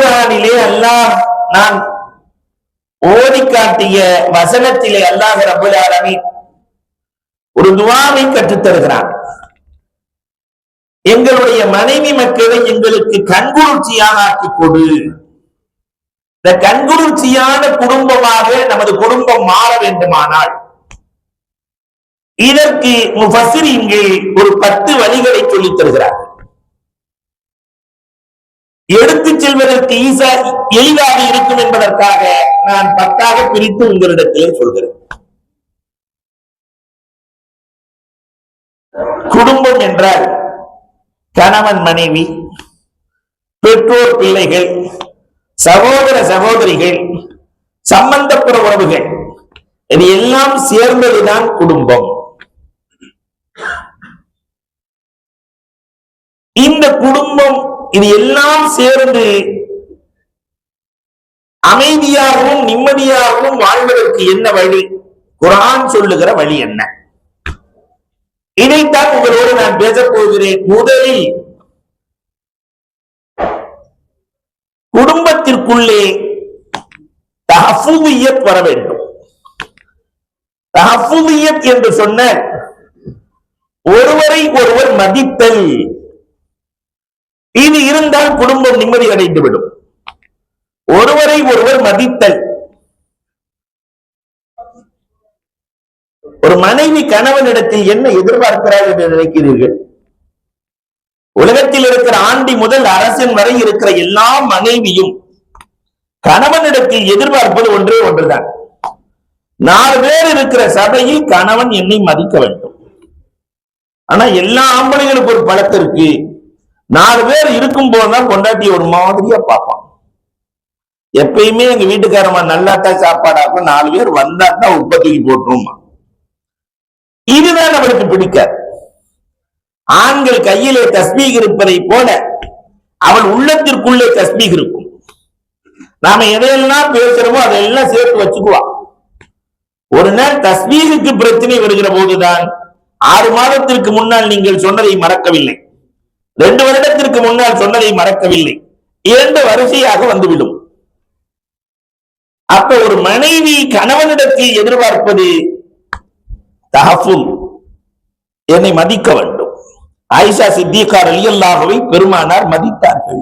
திருக்குர்ஆனிலே அல்லாஹ் நான் ஓதி காட்டிய வசனத்திலே அல்லாஹ் ரப்பல் ஆலமீன் ஒரு துஆவை கற்றுத் தருகிறான். எங்களுடைய மனைவி மக்களை எங்களுக்கு கண்குளிர்ச்சியாக ஆக்கிக் கொடு. இந்த கண்குளிர்ச்சியான குடும்பமாக நமது குடும்பம் மாற வேண்டுமானால் இதற்கு முஃபஸ்ஸிரீன்கள் ஒரு 10 வழிகளை சொல்லித் தருகிறார்கள். எடுத்துச் செல்வதற்கு எளிதாக இருக்கும் என்பதற்காக நான் 10ஆக பிரித்து உங்களிடத்திலே சொல்கிறேன். குடும்பம் என்றால் கணவன் மனைவி, பெற்றோர் பிள்ளைகள், சகோதர சகோதரிகள், சம்பந்தப்புற உறவுகள், இது எல்லாம் சேர்ந்ததுதான் குடும்பம். இந்த குடும்பம் இது எல்லாம் சேர்ந்து அமைதியாகவும் நிம்மதியாகவும் வாழ்வதற்கு என்ன வழி? குர்ஆன் சொல்லுகிற வழி என்ன? இதைத்தான் உங்களோடு நான் பேசப் போகிறேன். முதலில் குடும்பத்திற்குள்ளே தஹஃபுதியத் வர வேண்டும். தஹஃபுதியத் என்று சொன்ன ஒருவரை ஒருவர் மதித்தல், இது இருந்தால் குடும்பம் நிம்மதி அடைந்துவிடும். ஒருவரை ஒருவர் மதித்தல். ஒரு மனைவி கணவனிடத்தில் என்ன எதிர்பார்க்கிறார் என்று நினைக்கிறீர்கள்? உலகத்தில் இருக்கிற ஆண்டி முதல் அரசன் வரை இருக்கிற எல்லா மனைவியும் கணவனிடத்தில் எதிர்பார்ப்பது ஒன்றே ஒன்றுதான். 4 பேர் இருக்கிற சபையில் கணவன் என்னை மதிக்க வேண்டும். ஆனா எல்லா ஆம்பளைகளுக்கு ஒரு பழக்கம் இருக்கு. 4 பேர் இருக்கும் போதுதான் கொண்டாட்டி ஒரு மாதிரியா பார்ப்பான். எப்பயுமே எங்க வீட்டுக்காரமா நல்லாத்தான் சாப்பாடாக்கும், 4 பேர் வந்தாத்தான் உற்பத்திக்கு போட்டுருமா. இதுதான் அவளுக்கு பிடிக்காது. ஆண்கள் கையிலே தஸ்பீக் இருப்பதை போல அவள் உள்ளத்திற்குள்ளே தஸ்பீக் இருக்கும். நாம எதையெல்லாம் பேசுறோமோ அதெல்லாம் சேர்த்து வச்சுக்குவா. ஒரு நாள் தஸ்பீகுக்கு பிரச்சனை வருகிற போதுதான் 6 மாதத்திற்கு முன்னால் நீங்கள் சொன்னதை மறக்கவில்லை, 2 வருடத்திற்கு முன்னால் சொன்னதை மறக்கவில்லை, 2 வரிசையாக வந்துவிடும். அப்ப ஒரு மனைவி கணவனிடத்தில் எதிர்பார்ப்பது தஹஃபுல், என்னை மதிக்க வேண்டும். ஆயிஷா சித்திகா ரலியல்லாஹுவை பெருமானார் மதித்தார்கள்.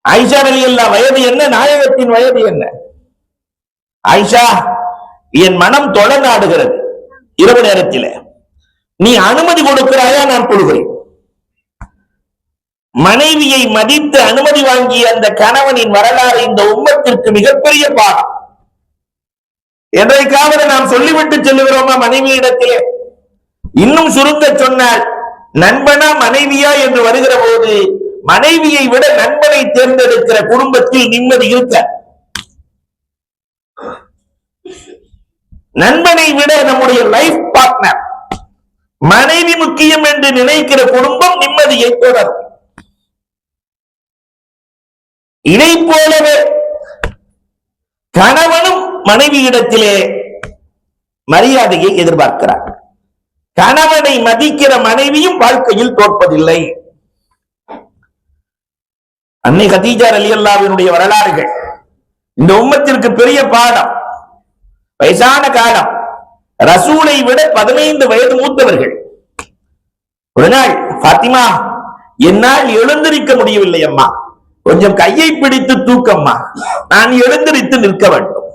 ஆயிஷா ரலியல்லாஹு வயது என்ன? நாயகத்தின் வயது என்ன? ஆயிஷா, என் மனம் தொழ நாடுகிறது இரவு நேரத்தில், நீ அனுமதி கொடுக்கிறாயா? நான் தொழுகிறேன். மனைவியை மதித்து அனுமதி வாங்கிய அந்த கணவனின் வரலாறு இந்த உம்மத்திற்கு மிகப்பெரிய பாடம். என்றைக்காவது நாம் சொல்லிவிட்டு செல்லுகிறோமா மனைவியிடத்திலே? இன்னும் சுருங்க சொன்னால், நண்பனா மனைவியா என்று வருகிற போது மனைவியை விட நண்பனை தேர்ந்தெடுக்கிற குடும்பத்தில் நிம்மதி இருக்க. நண்பனை விட நம்முடைய லைஃப் பார்ட்னர் மனைவி முக்கியம் என்று நினைக்கிற குடும்பம் நிம்மதியை தொடரும். இதை போலவே கணவனும் மனைவியிடத்திலே மரியாதையை எதிர்பார்க்கிறார். கணவனை மதிக்கிற மனைவியும் வாழ்க்கையில் தோற்பதில்லை. அன்னை கதீஜா ரலியல்லாஹுவினுடைய வரலாறுகள் இந்த உம்மத்திற்கு பெரிய பாடம். வயசான காலம், ரசூலை விட 15 வயது மூத்தவர்கள். ஒரு நாள், பாத்திமா, என்னால் எழுந்திருக்க முடியவில்லை அம்மா, கொஞ்சம் கையை பிடித்து தூக்கம்மா, நான் எழுந்திருத்து நிற்க வேண்டும்.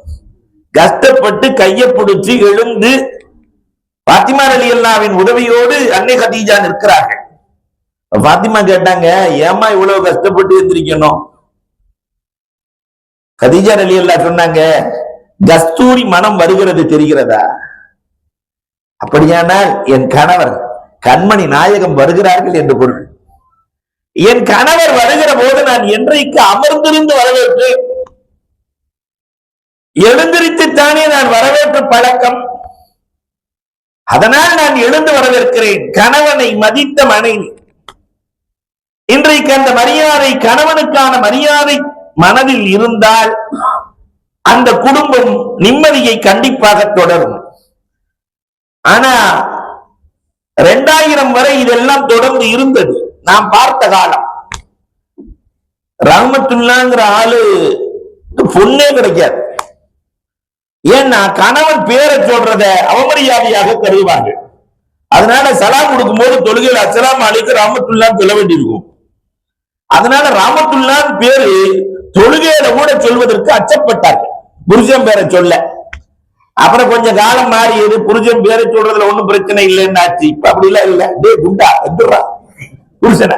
கஷ்டப்பட்டு கையை பிடிச்சு எழுந்து பாத்திமா ரலியல்லாஹுவின் உதவியோடு அன்னை கதீஜா நிற்கிறார்கள். பாத்திமா கேட்டாங்க, ஏமா இவ்வளவு கஷ்டப்பட்டு எந்திரிக்கணும்? கதீஜா ரலியல்லாஹு சொன்னாங்க, கஸ்தூரி மனம் வருகிறது தெரிகிறதா? அப்படியானால் என் கணவர் கண்மணி நாயகம் வருகிறார்கள் என்று பொருள். என் கணவர் வருகிற போது நான் என்றைக்கு அமர்ந்திருந்து வரவேற்றேன்? எழுந்திருத்துத்தானே நான் வரவேற்று பழக்கம். அதனால் நான் எழுந்து வரவேற்கிறேன். கணவனை மதித்த மனைவி. இன்றைக்கு அந்த மரியாதை, கணவனுக்கான மரியாதை மனதில் இருந்தால் அந்த குடும்பம் நிம்மதியை கண்டிப்பாக தொடரும். ஆனா 2000 வரை இதெல்லாம் தொடர்ந்து இருந்தது. நாம் பார்த்த காலம் ரஹ்மத்துல்லாங்கிற ஆளு பொண்ணே கிடைக்காது. ஏன்னா கணவன் பேரை சொல்றத அவமரியாதையாக கருதுவாங்க. அதனால சலாம் கொடுக்கும் போது தொழுகையில் அஸ்ஸலாமு அலைக்கும் ரஹ்மத்துல்லான்னு சொல்ல வேண்டியிருக்கும். அதனால ரஹ்மத்துல்லான்னு பேரு தொழுகையில கூட சொல்வதற்கு அச்சப்பட்டார்கள், புருஷன் பேரை சொல்ல. அப்புறம் கொஞ்சம் காலம் மாறியது, புருஷன் பேரை சொல்றதுல ஒண்ணும் பிரச்சனை இல்லைன்னு ஆச்சு. இப்ப அப்படி எல்லாம் இல்ல. டே குண்டா எதுரா புருஷன,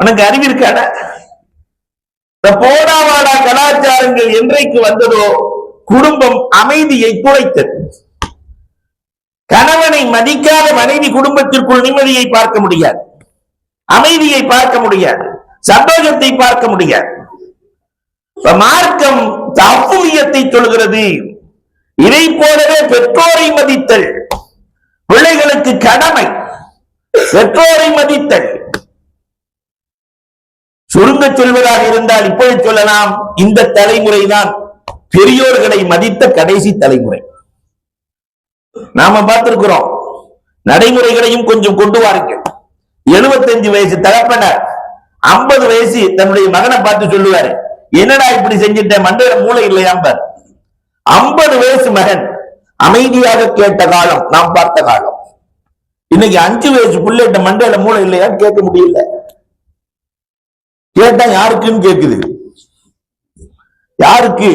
உனக்கு அறிவு இருக்கான? போடாவாடா கலாச்சாரங்கள் என்றைக்கு வந்ததோ குடும்பம் அமைதியை குறைத்தது. கணவனை மதிக்காத மனைவி குடும்பத்திற்குள் நிம்மதியை பார்க்க முடியாது, அமைதியை பார்க்க முடியாது, சந்தோஷத்தை பார்க்க முடியாது. மார்க்கம் தஃபூலியத்தை சொல்கிறது. இதை போலவே பெற்றோரை மதித்தல் பிள்ளைகளுக்கு கடமை. பெற்றோரை மதித்தல். சுருங்க சொல்வதாக இருந்தால் இப்படி சொல்லலாம், இந்த தலைமுறைதான் பெரியோர்களை மதித்த கடைசி தலைமுறை. நாம பார்த்திருக்கிறோம். நடைமுறைகளையும் கொஞ்சம் கொண்டு வாருங்கள். 75 வயசு தகப்பனர் 50 வயசு தன்னுடைய மகனை பார்த்து சொல்லுவாரு, என்னடா இப்படி செஞ்சிட்ட, மண்டையில மூளை இல்லையாம்பார். 50 வயசு மகன் அமைதியாக கேட்ட காலம் நாம் பார்த்த காலம். இன்னைக்கு 5 வயசு பிள்ளைகிட்ட மண்டையில மூளை இல்லையான்னு கேட்க முடியல. கேட்டா யாருக்குன்னு கேக்குது, யாருக்கு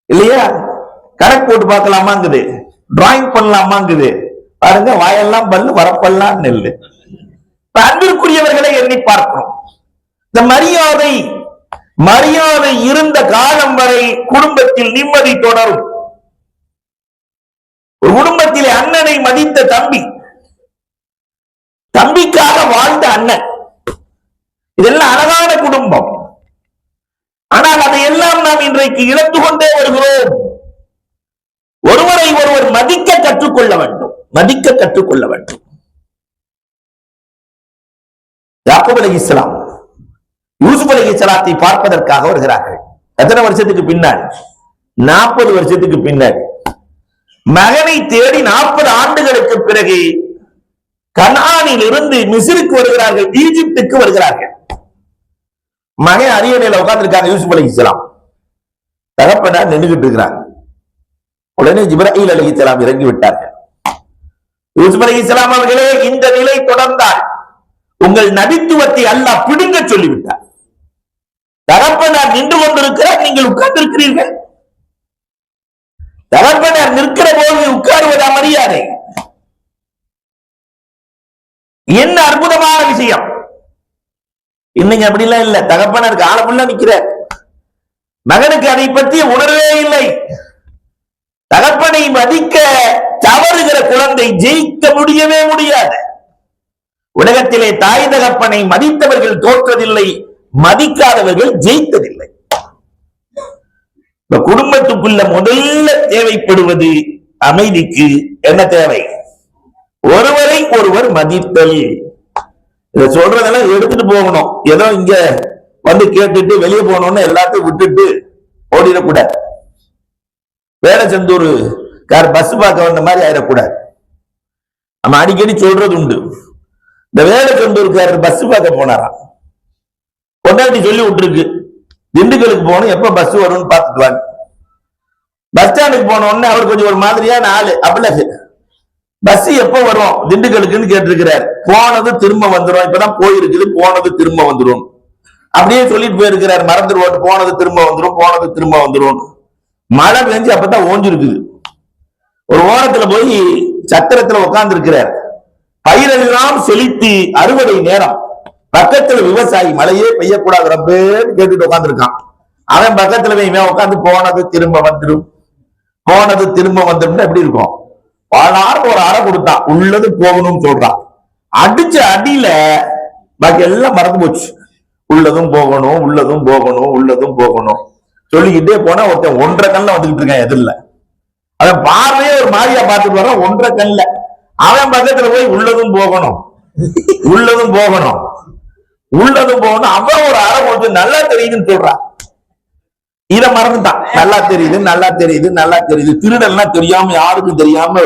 இல்லையா? கணக்கு போட்டு பார்க்கலாமாங்குது, டிராயிங் பண்ணலாமாங்குது. பாருங்க, வாயெல்லாம் பல்லு, வரப்பெல்லாம் நெல்லு. அன்பிற்குரியவர்களை எண்ணி பார்க்கிறோம். இந்த மரியாதை இருந்த காலம் வரை குடும்பத்தில் நிம்மதி தொடரும். ஒரு குடும்பத்திலே அண்ணனை மதித்த தம்பி, தம்பிக்காக வாழ்ந்த அண்ணன், இதெல்லாம் அழகான குடும்பம். ஆனால் அதையெல்லாம் நாம் இன்றைக்கு இழந்து கொண்டே வருகிறோம். ஒருவரை ஒருவர் மதிக்க கற்றுக்கொள்ள வேண்டும், மதிக்க கற்றுக்கொள்ள வேண்டும். யாக்கூப் அலைஹிஸ்ஸலாம் யூசுப் அலைஹிஸ்ஸலாத்தை பார்ப்பதற்காக வருகிறார்கள். எத்தனை வருஷத்துக்கு பின்னாடி? 40 வருஷத்துக்கு பின்னாடி. மகனை தேடி 40 ஆண்டுகளுக்கு பிறகு கனானில் இருந்து மிஸ்ருக்கு வருகிறார்கள், ஈஜிப்டுக்கு வருகிறார்கள். மகன் அரியணையில உட்கார்ந்திருக்காங்க யூசுப் அலைஹிஸ்ஸலாம். தகப்பனார் நின்றுகிட்டு இருக்கிறாங்க. உடனே ஜிப்ராயில் அலைஹிஸ்ஸலாம் இறங்கி விட்டார்கள். யூசுப் அலைஹிஸ்ஸலாம் அவர்களே, இந்த நிலை தொடர்ந்தால் உங்கள் நபித்துவத்தை அல்லாஹ் பிடுங்க சொல்லிவிட்டார். தகப்பனார் நின்று கொண்டிருக்கிறார், நீங்கள் உட்கார்ந்திருக்கிறீர்கள். தகப்பனார் நிற்கிற போது உட்காருவதா மரியாதை? என்ன அற்புதமான விஷயம்! இன்னைக்கு அப்படிலாம் இல்ல. தகப்பனார் காலமுள்ள நிற்கிறார், மகனுக்கு அதை பற்றிய உணர்வே இல்லை. தகப்பனை மதிக்க தவறுகிற குழந்தை ஜெயிக்க முடியவே முடியாது. உலகத்திலே தாய் தகப்பனை மதித்தவர்கள் தோற்றதில்லை, மதிக்காதவர்கள் ஜெயித்ததில்லை. குடும்பத்துக்குள்ள முதல்ல தேவைப்படுவது அமைதிக்கு என்ன தேவை? ஒருவரை ஒருவர் மதித்தல். இதை சொல்றதெல்லாம் எடுத்துட்டு போகணும். ஏதோ இங்க வந்து கேட்டுட்டு வெளியே போனோம்னு எல்லாத்தையும் விட்டுட்டு ஓடிடக்கூடாது. வேடச்சந்தூர் கார் பஸ் பார்க்க வந்த மாதிரி ஆயிடக்கூடாது. நம்ம அடிக்கடி சொல்றது உண்டு. இந்த வேடச்சந்தூர்காரர் பஸ் பார்க்க போனாராம். கொண்டாட்டி சொல்லி விட்டுருக்கு, திண்டுக்கலுக்கு போகணும், எப்ப பஸ் வரும்னு பார்த்துட்டு வாங்க. பஸ் ஸ்டாண்டுக்கு போன உடனே அவர் கொஞ்சம் ஒரு மாதிரியான ஆளு. அவ்வளவு பஸ் எப்ப வரும் திண்டுக்கலுக்குன்னு கேட்டிருக்கிறார். போனது திரும்ப வந்துடும், இப்பதான் போயிருக்குது, போனது திரும்ப வந்துடும் அப்படியே சொல்லிட்டு போயிருக்கிறார். மறந்துடுவோம், போனது திரும்ப வந்துடும், போனது திரும்ப வந்துடும். மழை பெஞ்சு அப்பதான் ஓஞ்சிருக்குது. ஒரு ஓரத்துல போய் சத்திரத்துல உட்கார்ந்து இருக்கிறார். பயிரெல்லாம் செழித்து அறுவடை நேரம். பக்கத்துல விவசாயி மழையே பெய்யக்கூடாது ரப்பேன்னு கேட்டுட்டு உட்கார்ந்து இருக்கான். அவன் பக்கத்துல உட்கார்ந்து போனது திரும்ப வந்துடும், போனது திரும்ப வந்துடும். எப்படி இருக்கும்? பாலாறு ஒரு அறை கொடுத்தான், உள்ளது போகணும்னு சொல்றான். அடிச்ச அடியில பாக்கி எல்லாம் மறந்து போச்சு. உள்ளதும் போகணும், உள்ளதும் போகணும், உள்ளதும் போகணும் சொல்லிக்கிட்டே போனா ஒருத்தன் 1.5 கண்ணில் வந்துகிட்டு இருக்கான் எதிரில. அவன் பார்வையே ஒரு மாதிரியா பார்த்துட்டு வரான் 1.5 கண்ணில். அவன் பக்கத்துல போய் உள்ளதும் போகணும், உள்ளதும் போகணும், உள்ளதும் போகணும். அவன் ஒரு அறை கொடுத்து நல்லா தெரியுதுன்னு சொல்றான். இத மறந்துட்டான். நல்லா தெரியுது, நல்லா தெரியுது, நல்லா தெரியுது. திருடெல்லாம் தெரியாம, யாருக்கும் தெரியாம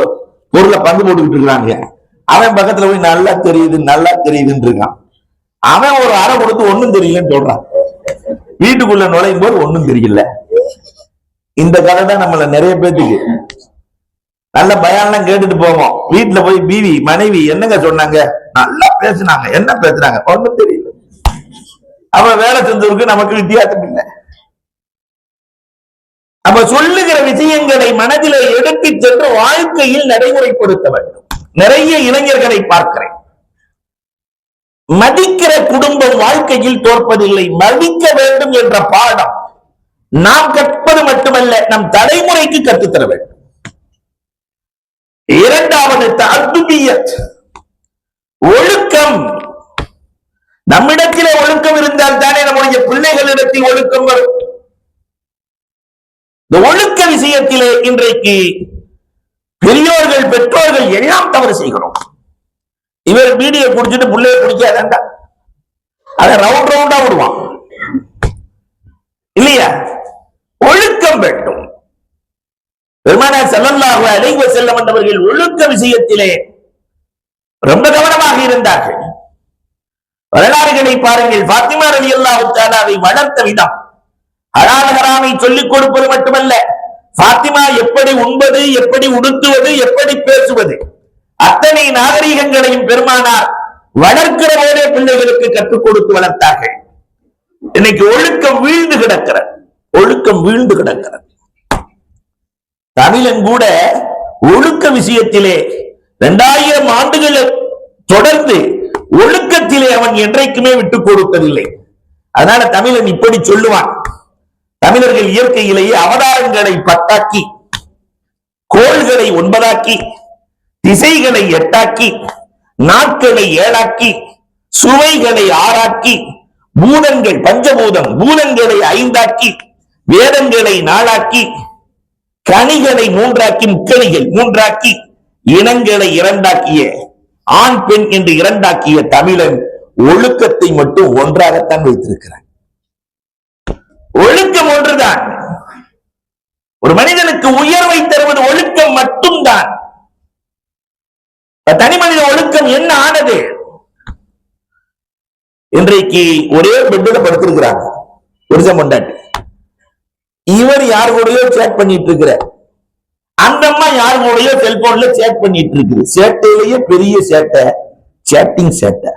பொருளை பங்கு போட்டுக்கிட்டு இருக்கிறாங்க. அவன் பக்கத்துல போய் நல்லா தெரியுது, நல்லா தெரியுதுன்னு இருக்கான். அவன் ஒரு அறை கொடுத்து ஒண்ணும் தெரியலன்னு சொல்றான். வீட்டுக்குள்ள நுழையும் போது ஒண்ணும் தெரியல. இந்த கதை தான் நம்மள நிறைய பேத்துக்கு. நல்ல பயானெல்லாம் கேட்டுட்டு போவோம், வீட்டுல போய் பீவி மனைவி என்னங்க சொன்னாங்க, நல்லா பேசினாங்க, என்ன பேசுறாங்க ஒண்ணும் தெரியல. அவன் வேலை செஞ்சவருக்கு நமக்கு வித்தியாசம் இல்லை. அப்ப சொல்லுகிற விஷயங்களை மனதிலே எடுத்து சென்று வாழ்க்கையில் நடைமுறைப்படுத்த வேண்டும். நிறைய இளைஞர்களை பார்க்கிறேன், மதிக்கிற குடும்பம் வாழ்க்கையில் தோற்பதில்லை. மதிக்க வேண்டும் என்ற பாடம் நாம் கற்பது மட்டுமல்ல, நம் தலைமுறைக்கு கற்றுத்தர வேண்டும். இரண்டாவது தஅத்துபியத், ஒழுக்கம். நம்மிடத்திலே ஒழுக்கம் இருந்தால் தானே நம்முடைய பிள்ளைகளிடத்தில் ஒழுக்கம் வரும். இந்த ஒழுக்க விஷயத்திலே இன்றைக்கு பெரியோர்கள் பெற்றோர்கள் எல்லாம் தவறு செய்கிறோம். இவர் பீடியை குடிச்சிட்டு புள்ளைய குடிக்காதா, அதை ரவுண்ட் ரவுண்டா விடுவான் இல்லையா? ஒழுக்கம் வேண்டும். பெருமானார் ஸல்லல்லாஹு அலைஹி வஸல்லம் அவர்கள் ஒழுக்க விஷயத்திலே ரொம்ப கவனமாக இருந்தார்கள். வரலாறுகளை பாருங்கள். ஃபாத்திமா ரலியல்லாஹு தஆலாவை வளர்த்த விதம், ஹலால் ஹராமை சொல்லிக் கொடுப்பது மட்டுமல்ல, ஃபாத்திமா எப்படி உண்பது, எப்படி உடுத்துவது, எப்படி பேசுவது, அத்தனை நாகரீகங்களையும் பெருமானார் வளர்க்கிற போதே பிள்ளைகளுக்கு கற்றுக் கொடுத்து வளர்த்தார்கள். இன்னைக்கு ஒழுக்கம் வீழ்ந்து கிடக்கிறது, ஒழுக்கம் வீழ்ந்து கிடக்கிறது. தமிழன் கூட ஒழுக்க விஷயத்திலே 2000 ஆண்டுகள் தொடர்ந்து ஒழுக்கத்திலே அவன் என்றைக்குமே விட்டுக் கொடுப்பதில்லை. அதனால தமிழன் இப்படி சொல்லுவான், தமிழர்கள் இயற்கையிலேயே அவதாரங்களை 10ஆக்கி, கோள்களை 9ஆக்கி, திசைகளை 8ஆக்கி, நாட்களை 7ஆக்கி, சுவைகளை 6ஆக்கி, பூதங்கள் பஞ்சபூதம் பூதங்களை 5ஆக்கி, வேதங்களை 4ஆக்கி, கனிகளை 3ஆக்கி, முக்கணிகள் 3ஆக்கி, இனங்களை 2ஆக்கிய, ஆண் பெண் என்று 2ஆக்கிய தமிழன் ஒழுக்கத்தை மட்டும் 1ஆகத்தான் வைத்திருக்கிறான். ஒழுக்கம் ஒன்றுதான். ஒரு மனிதனுக்கு உயர்வை தருவது ஒழுக்கம் மட்டும்தான். தனி மனித ஒழுக்கம் என்ன ஆனது? இன்றைக்கு ஒரே பெட்ல படுத்திருக்கிறாங்க புருஷன் பொண்டாட்டி. இவர் யார் கூடயோ சேட் பண்ணிட்டு இருக்கிற, அந்த அம்மா யார் கூடயோ செல்போன்ல சேட் பண்ணிட்டு இருக்குது. சேட்டையிலேயே பெரிய சேட்டை சேட்டிங் சேட்டை.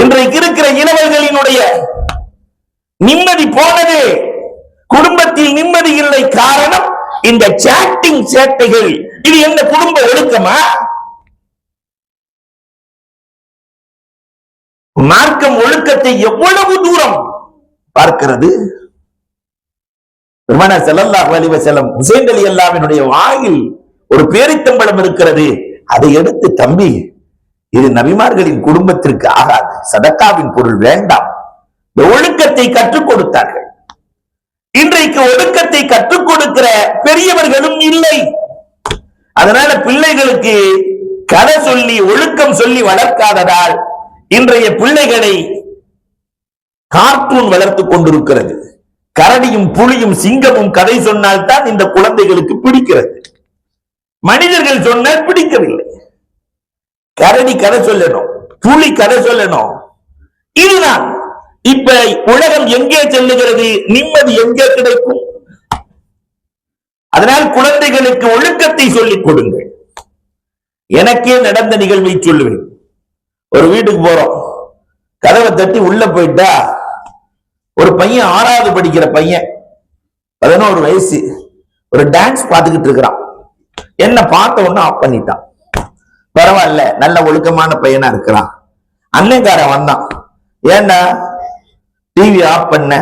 இன்றைக்கு இருக்கிற இளவல்களினுடைய நிம்மதி போனது, குடும்பத்தில் நிம்மதி இல்லை. காரணம் இந்த சேட்டிங் சேட்டைகள். இது என்ன குடும்ப ஒழுக்கமா? மார்க்கம் ஒழுக்கத்தை எவ்வளவு தூரம் பார்க்கிறது. பெருமானார் ஸல்லல்லாஹு அலைஹி வஸல்லம் ஹுசைன் ரலியல்லாஹுவினுடைய வாயில் ஒரு பேரித்தம்பழம் இருக்கிறது. அதை எடுத்து, தம்பி இது நபிமார்களின் குடும்பத்திற்கு ஆகாது, சதக்காவின் பொருள் வேண்டாம், இந்த ஒழுக்கத்தை கற்றுக் கொடுத்தார்கள். இன்றைக்கு ஒழுக்கத்தை கற்றுக் கொடுக்கிற பெரியவர்களும் இல்லை. அதனால பிள்ளைகளுக்கு கதை சொல்லி ஒழுக்கம் சொல்லி வளர்க்காததால் இன்றைய பிள்ளைகளை கார்ட்டூன் வளர்த்துக் கொண்டிருக்கிறது. கரடியும் புலியும் சிங்கமும் கதை சொன்னால்தான் இந்த குழந்தைகளுக்கு பிடிக்கிறது. மனிதர்கள் சொன்னால் பிடிக்கவில்லை. கரடி கதை சொல்லணும், புலி கதை சொல்லணும். இதுதான் இப்ப உலகம் எங்கே செல்லுகிறது, நிம்மதி எங்கே கிடைக்கும்? அதனால் குழந்தைகளுக்கு ஒழுக்கத்தை சொல்லிக் கொடுங்கள். எனக்கே நடந்த நிகழ்வை சொல்லுவேன். ஒரு வீட்டுக்கு போறோம், கதவை தட்டி உள்ள போயிட்டா ஒரு பையன் 6வது படிக்கிற பையன், 11 வயசு, ஒரு டான்ஸ் பார்த்துக்கிட்டு இருக்கிறான். என்ன பார்த்த உடனே ஆஃப் பண்ணிட்டான். பரவாயில்ல, நல்ல ஒழுக்கமான பையனா இருக்கிறான். அண்ணன்காரன் வந்தான், ஏண்டா டிவி ஆஃப் பண்ண?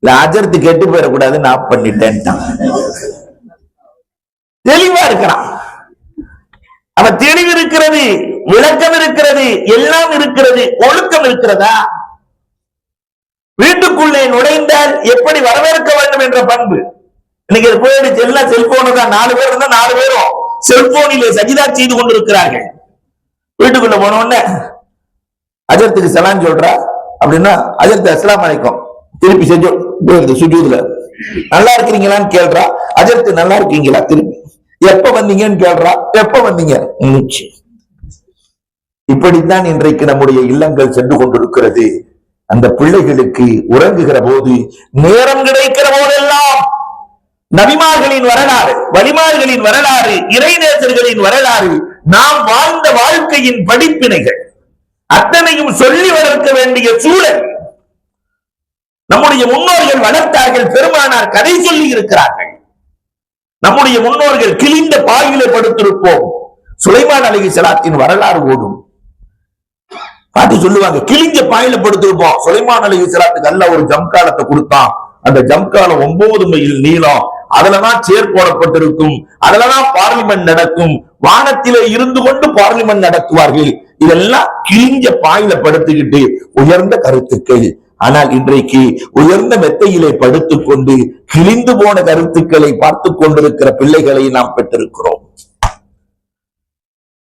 இல்ல அஜர்த்து கெட்டு போயிடக்கூடாதுன்னு ஆஃப் பண்ணிட்டேன்ட்டான். தெளிவா இருக்கிறான். அவன் தெளிவு இருக்கிறது, விளக்கம் இருக்கிறது, எல்லாம் இருக்கிறது. ஒழுக்கம் இருக்கிறதா? வீட்டுக்குள்ளே நுழைந்தால் எப்படி வரவேற்க வேண்டும் என்ற பண்பு இன்னைக்கு போயிடுச்சு. எல்லாம் செல்போனு தான். 4 பேர் இருந்தா 4 பேரும் செல்போனிலே சஜிதா செய்து கொண்டிருக்கிறார்கள். வீட்டுக்குள்ள போன உடனே அஜர்த்துக்கு சலாம் சொல்றா அப்படின்னா, அஜர்த்து அஸ்ஸலாமு அலைக்கும், திருப்பி சுஜூதுல நல்லா இருக்கிறீங்களான்னு கேள்றா. அஜர்த்து நல்லா இருக்கீங்களா, திருப்பி எப்ப வந்தீங்கன்னு கேள்றா. எப்ப வந்தீங்க? இப்படித்தான் இன்றைக்கு நம்முடைய இல்லங்கள் சென்று கொண்டிருக்கிறது. அந்த பிள்ளைகளுக்கு உறங்குகிற போது, நேரம் கிடைக்கிற போதெல்லாம் நபிமார்களின் வரலாறு, வலிமார்களின் வரலாறு, இறைநேசர்களின் வரலாறு, நாம் வாழ்ந்த வாழ்க்கையின் படிப்பினைகள் அத்தனையும் சொல்லி வளர்க்க வேண்டிய சூழல். நம்முடைய முன்னோர்கள் வளர்த்தார்கள், பெருமானார் கதை சொல்லி இருக்கிறார்கள். நம்முடைய முன்னோர்கள் கிழிந்த பாயிலே படுத்திருப்போம். சுலைமான் அலைஹிஸ்ஸலாத்தின் வரலாறு ஓடும். பாட்டி சொல்லுவாங்க, கிழிஞ்ச பாயில படுத்திருப்போம். சுலைமான் அலைஹிஸ்ஸலாத்துக்கு அல்லாஹ் ஒரு ஜம்காலத்தை கொடுத்தான். அந்த ஜம்காலம் 9 மைல் நீளம். அதுலதான் சேர் போடப்பட்டிருக்கும். அதுலதான் பார்லிமெண்ட் நடக்கும். வானத்திலே இருந்து கொண்டு பார்லிமெண்ட் நடத்துவார்கள். இதெல்லாம் கிழிஞ்ச பாயில படுத்துக்கிட்டு உயர்ந்த கருத்துக்கள். ஆனால் இன்றைக்கு உயர்ந்த மெத்தையிலே படுத்துக் கொண்டு கிழிந்து போன கருத்துக்களை பார்த்து கொண்டிருக்கிற பிள்ளைகளை நாம் பெற்றிருக்கிறோம்.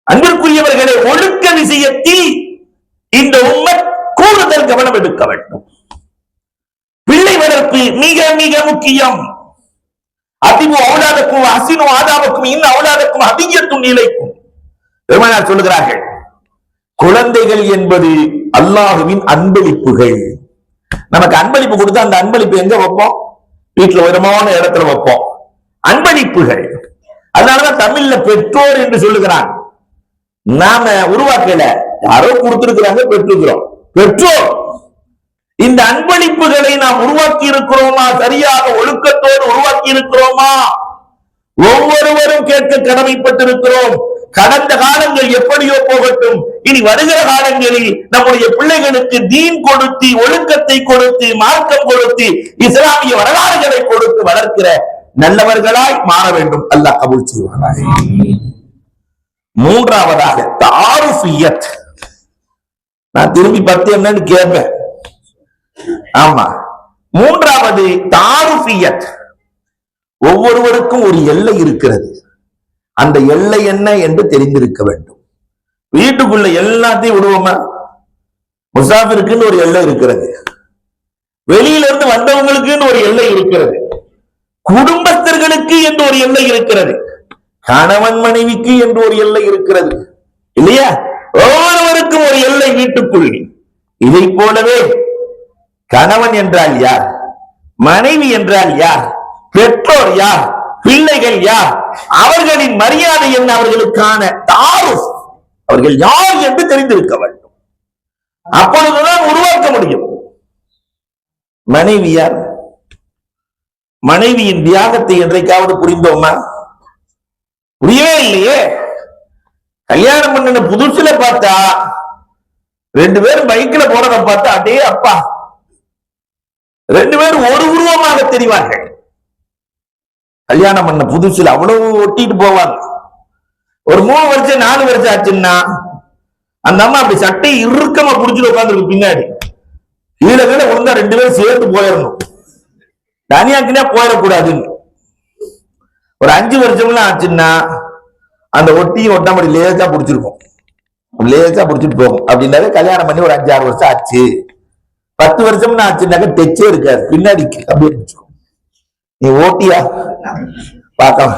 அன்பிற்குரியவர்களே, ஒழுக்க விஷயத்தில் இந்த உம்மத் கூடுதல் கவனம் எடுக்க வேண்டும். பிள்ளை வளர்ப்பு மிக மிக முக்கியம். அதிபு அவுலாதக்கும் அசினு ஆதாவுக்கும் இன்னும் அவுலாதக்கும் அதிகத்தும் நிலைக்கும் பெருமானார் சொல்லுகிறார்கள், குழந்தைகள் என்பது அல்லாஹுவின் அன்பளிப்புகள். நமக்கு அன்பளிப்பு கொடுத்தா அந்த அன்பளிப்பு எங்க வைப்போம்? வீட்டுல உயரமான இடத்துல வைப்போம். அன்பளிப்புகள். அதனாலதான் தமிழ்ல பெற்றோர் என்று சொல்லுகிறான். நாம உருவாக்கல, யாரோ கொடுத்திருக்கிறாங்க, பெற்றிருக்கிறோம். பெற்றோர். இந்த அன்பளிப்புகளை நாம் உருவாக்கி இருக்கிறோமா? சரியாக ஒழுக்கத்தோடு உருவாக்கி இருக்கிறோமா? ஒவ்வொருவரும் கேட்க கடமைப்பட்டிருக்கிறோம். கடந்த காலங்கள் எப்படியோ போகட்டும், இனி வருகிற காலங்களில் நம்முடைய பிள்ளைகளுக்கு தீன் கொடுத்து, ஒழுக்கத்தை கொடுத்து, மார்க்கம் கொடுத்து, இஸ்லாமிய வரலாறுகளை கொடுத்து வளர்க்கிற நல்லவர்களாய் மாற வேண்டும். அல்லாஹ் கபூல் செய்வானாக. மூன்றாவதாக தாருஃபியத். நான் திரும்பி பத்தி என்னன்னு கேட்பேன். ஆமா, மூன்றாவது தாருஃபியத். ஒவ்வொருவருக்கும் ஒரு எல்லை இருக்கிறது. அந்த எல்லை என்ன என்று தெரிந்திருக்க வேண்டும். வீட்டுக்குள்ள எல்லாத்தையும் விடுவோமா? முசாஃபிருக்குன்னு ஒரு எல்லை இருக்கிறது. வெளியில இருந்து வந்தவங்களுக்குன்னு ஒரு எல்லை இருக்கிறது. குடும்பஸ்தர்களுக்கு என்று ஒரு எல்லை இருக்கிறது. கணவன் மனைவிக்கு என்று ஒரு எல்லை இருக்கிறது, இல்லையா? ஒவ்வொருவருக்கும் ஒரு எல்லை வீட்டுக்குள். இதை போலவே கணவன் என்றால் யார், மனைவி என்றால் யார், பெற்றோர் யார், பிள்ளைகள் யார், அவர்களின் மரியாதை என்ன, அவர்களுக்கான தாருஃப், அவர்கள் யார் என்று தெரிந்திருக்க வேண்டும். அப்பொழுதுதான் உருவாக்க முடியும். மனைவி யார்? மனைவியின் தியாகத்தை என்றைக்காவது புரிந்தோமா? புரியவே இல்லையே. கல்யாணம் பண்ணின புதுசுல பார்த்தா 2 பேரும் பைக்ல போறத பார்த்தா அடே அப்பா, 2 பேரும் ஒரு உருவமாக தெரிவார்கள். கல்யாணம் பண்ண புதுசுல அவ்வளவு ஒட்டிட்டு போவாங்க. ஒரு 3 வருஷம் 4 வருஷம் ஆச்சுன்னா அந்த அம்மா அப்படி சட்டை இறுக்கமா புடிச்சுட்டு உட்காந்துருக்கு பின்னாடி. கீழே கீழே ஒழுங்கா 2 பேரும் சேர்த்து போயிடணும், தனியாக்கினா போயிடக்கூடாதுன்னு. ஒரு 5 வருஷம்லாம் ஆச்சுன்னா அந்த ஒட்டியும் ஒட்டாமடி லேசா புடிச்சிருக்கும், லேசா புடிச்சிட்டு போகும். அப்படின்னாவே கல்யாணம் பண்ணி ஒரு 5-6 வருஷம் ஆச்சு. 10 வருஷம்னு ஆச்சுன்னாக்க டெச்சே இருக்காது, பின்னாடி அப்படியே பிடிச்சிக்கும். நீ ஓட்டியா பார்க்கலாம்.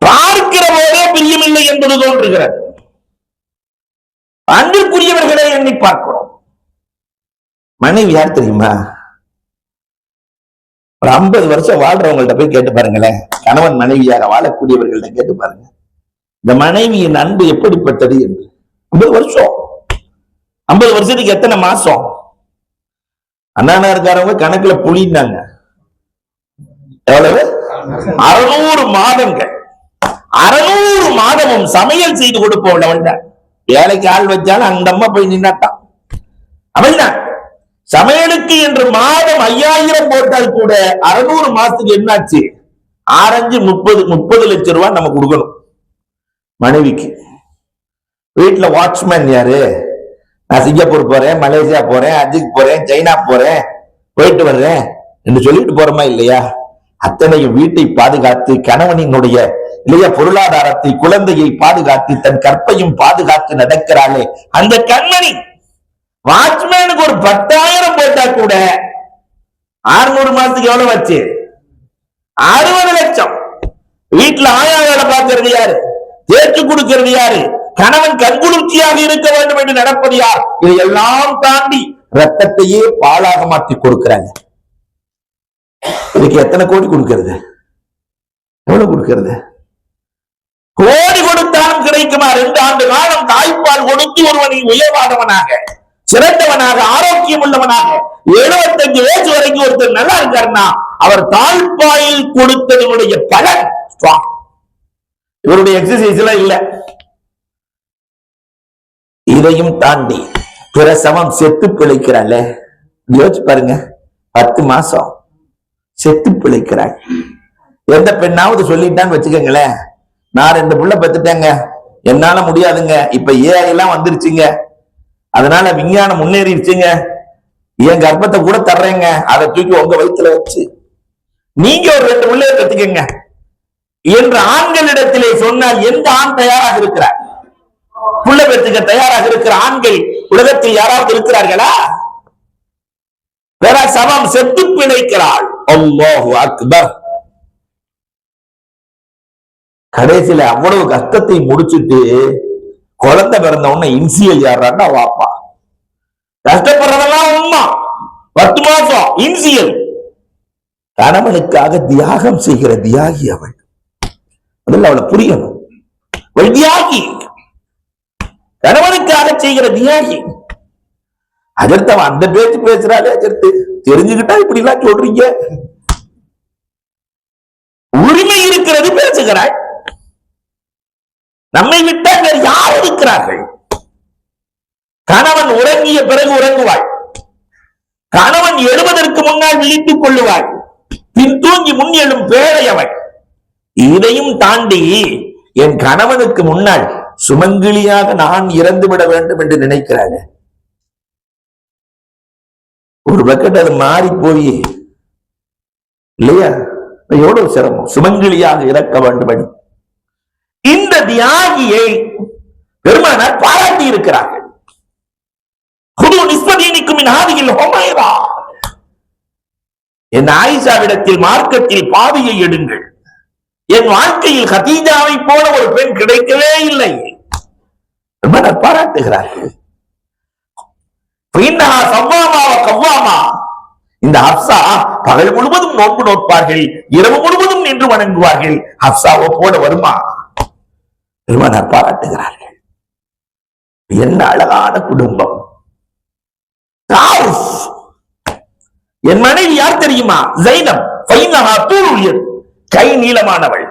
பார்க்கிற போதே பிரியமில்லை என்பது தோன்றுகிறது. அன்பிற்குரியவர்களை எண்ணி பார்க்கிறோம். மனைவி யார் தெரியுமா? ஒரு 50 வருஷம் வாழ்றவங்கள்ட்ட போய் கேட்டு பாருங்களேன், கணவன் மனைவியாக வாழக்கூடியவர்கள்ட்ட கேட்டு பாருங்க, இந்த மனைவியின் அன்பு எப்படிப்பட்டது என்று. 50 வருஷம், 50 வருஷத்துக்கு எத்தனை மாசம்? அண்ணா இருக்காரவங்க கணக்குல புளிந்தாங்க. எவ்வளவு? 600 மாதங்கள். 600 மாதமும் சமையல் செய்து கொடுப்போம். வேலைக்கு ஆள் வச்சாலும் அந்த அம்மா போய் நின்னாட்டான். அவள்தான் சமையலுக்கு என்று மாதம் 5000 போட்டால் கூட 600 மாசத்துக்கு என்னாச்சு? 30 லட்சம் ரூபாய் நம்ம கொடுக்கணும் மனைவிக்கு. வீட்டுல வாட்ச்மேன் யாரு? நான் சிங்கப்பூர் போறேன், மலேசியா போறேன், ஹஜ்ஜுக்கு போறேன், சைனா போறேன், போயிட்டு வர்றேன் என்று சொல்லிட்டு போறோமா இல்லையா? அத்தனையும் வீட்டை பாதுகாத்து, கணவனினுடைய இல்லையா பொருளாதாரத்தை, குழந்தையை பாதுகாத்து, தன் கற்பையும் பாதுகாத்து நடக்கிறாளே அந்த கண்மணி. வாட்ச்மேனுக்கு ஒரு 10,000 போட்டா கூட 600 மாசத்துக்கு எவ்வளவு வச்சு? 60 லட்சம். வீட்டுல ஆயா வேலை பார்க்கறது யாரு? தேய்ச்சி கொடுக்கிறது யாரு? கணவன் கண்குளிர்ச்சியாக இருக்க வேண்டும் என்று நடப்பது யார்? இதையெல்லாம் தாண்டி ரத்தத்தையே பாலாக மாற்றி கொடுக்கிறாங்க. இதுக்கு எத்தனை கோடி கொடுக்கிறது? எவ்வளவு கொடுக்கிறது? கோடி கொடுத்தாலும் கிடைக்குமா? 2 ஆண்டு காலம் தாய்ப்பால் கொடுத்து ஒருவனை உயர்வானவனாக, சிறந்தவனாக, ஆரோக்கியம் உள்ளவனாக 75 வயசு வரைக்கும் ஒருத்தர் நல்லா இருக்காருன்னா அவர் தாய்ப்பாலில் கொடுத்ததனுடைய பலன். இவருடைய எக்ஸசைஸ் எல்லாம் இல்ல. இதையும் தாண்டி பிரசவம் செத்து பிழைக்கிறாள். யோசிச்சு பாருங்க, 10 மாசம் செத்து பிழைக்கிறாள். எந்த பெண்ணாவது சொல்லிட்டான்னு வச்சுக்கோங்களேன், நான் 2 புள்ள பெத்துட்டேங்க, என்னால முடியாதுங்க, இப்ப ஏஐ எல்லாம் வந்துருச்சுங்க, அதனால விஞ்ஞானம் முன்னேறிடுச்சுங்க, என் கர்ப்பத்தை கூட தர்றேங்க, அதை தூக்கி உங்க வயிற்றுல வச்சு நீங்க ஒரு 2 பிள்ளைய பெத்துக்கங்க என்று ஆண்களிடத்திலே சொன்னால் எந்த ஆண் தயாராக இருக்கிறார்? புள்ள பெத்துக்க தயாராக இருக்கிற ஆண்கள் உலகத்தில் யாராவது இருக்கிறார்களா? வேற சமம் செத்து பிழைக்கிறாள். அல்லாஹு அக்பர். கடைசியில அவ்வளவு கஷ்டத்தை முடிச்சுட்டு குழந்தை பிறந்த உடனே இன்சியல் யாருன்னா வாப்பா. கஷ்டப்படுறதெல்லாம் உண்மை. 10 மாசம் இன்சியல். கணவனுக்காக தியாகம் செய்கிற தியாகி அவள். அதில் அவளை புரியணும். தியாகி, கணவனுக்காக செய்கிற தியாகி. அதற்கு அவன் அந்த பேச்சு பேசுறாளே, அதற்கு தெரிஞ்சுக்கிட்டா இப்படி எல்லாம் சொல்றீங்க. உரிமை இருக்கிறது பேசுகிறாள். நம்மை விட்டால் வேறு யார் இருக்கிறார்கள்? கணவன் உறங்கிய பிறகு உறங்குவாள். கணவன் எழுவதற்கு முன்னால் விழித்துக் கொள்ளுவாள். பின் தூங்கி முன் எழும் பேழை அவள். இதையும் தாண்டி என் கணவனுக்கு முன்னால் சுமங்கிலியாக நான் இறந்து விட வேண்டும் என்று நினைக்கிறாங்க. ஒரு பக்கெட் அது மாறி போய் இல்லையா, எவ்வளவு சிரமம். சுமங்கிலியாக இறக்க வேண்டும். இந்த தியாகியை பெருமானார் பாராட்டி இருக்கிறார்கள். என் ஆயிஷாவிடத்தில் மார்க்கத்தில் பாவியை எடுங்கள். என் வாழ்க்கையில் கதீஜாவை போல ஒரு பெண் கிடைக்கவே இல்லை. பெருமானார் பாராட்டுகிறார்கள். இந்த ஹப்சா பகல் முழுவதும் நோன்பு நோட்பார்கள், இரவு முழுவதும் நின்று வணங்குவார்கள். ஹப்சாவை போல வருமா? பெருமானார் பாராட்டுகிறார்கள். என்ன அழகான குடும்பம். என் மனைவி யார் தெரியுமா? ஜைனப். கை நீளமானவள்.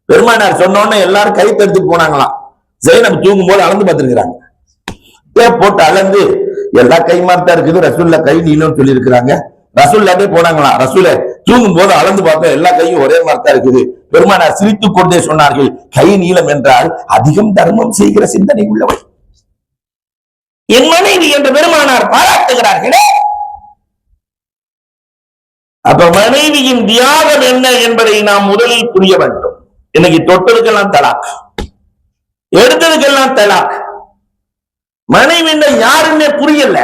பெருமானார் சொன்னோன்னு எல்லாரும் கை தடுத்துட்டு போனாங்களாம். ஜைனப் தூங்கும் போது அளந்து பார்த்திருக்கிறாங்க. போட்டு அளந்து எல்லா கை மார்த்தா இருக்குது, ரசூல்ல கை நீளம் சொல்லி இருக்கிறாங்க. ரசூல்லாட்டே போனாங்களாம். ரசூல தூங்கும் போது அளந்து பார்த்தா எல்லா கையும் ஒரே மார்த்தா இருக்குது. பெருமானார் சிரித்துக் கொண்டே சொன்னார்கள், கை நீளம் என்றால் அதிகம் தர்மம் செய்கிற சிந்தனை உள்ளவள் என் மனைவி என்று பெருமானார் பாராட்டுகிறார்களே. அப்ப மனைவியின் தியாகம் என்ன என்பதை நாம் முதலில் புரிய வேண்டும். இன்னைக்கு தொட்டதுக்கெல்லாம் தலாக், எடுத்ததுக்கெல்லாம் தலாக். மனைவி யாருன்னே புரியல.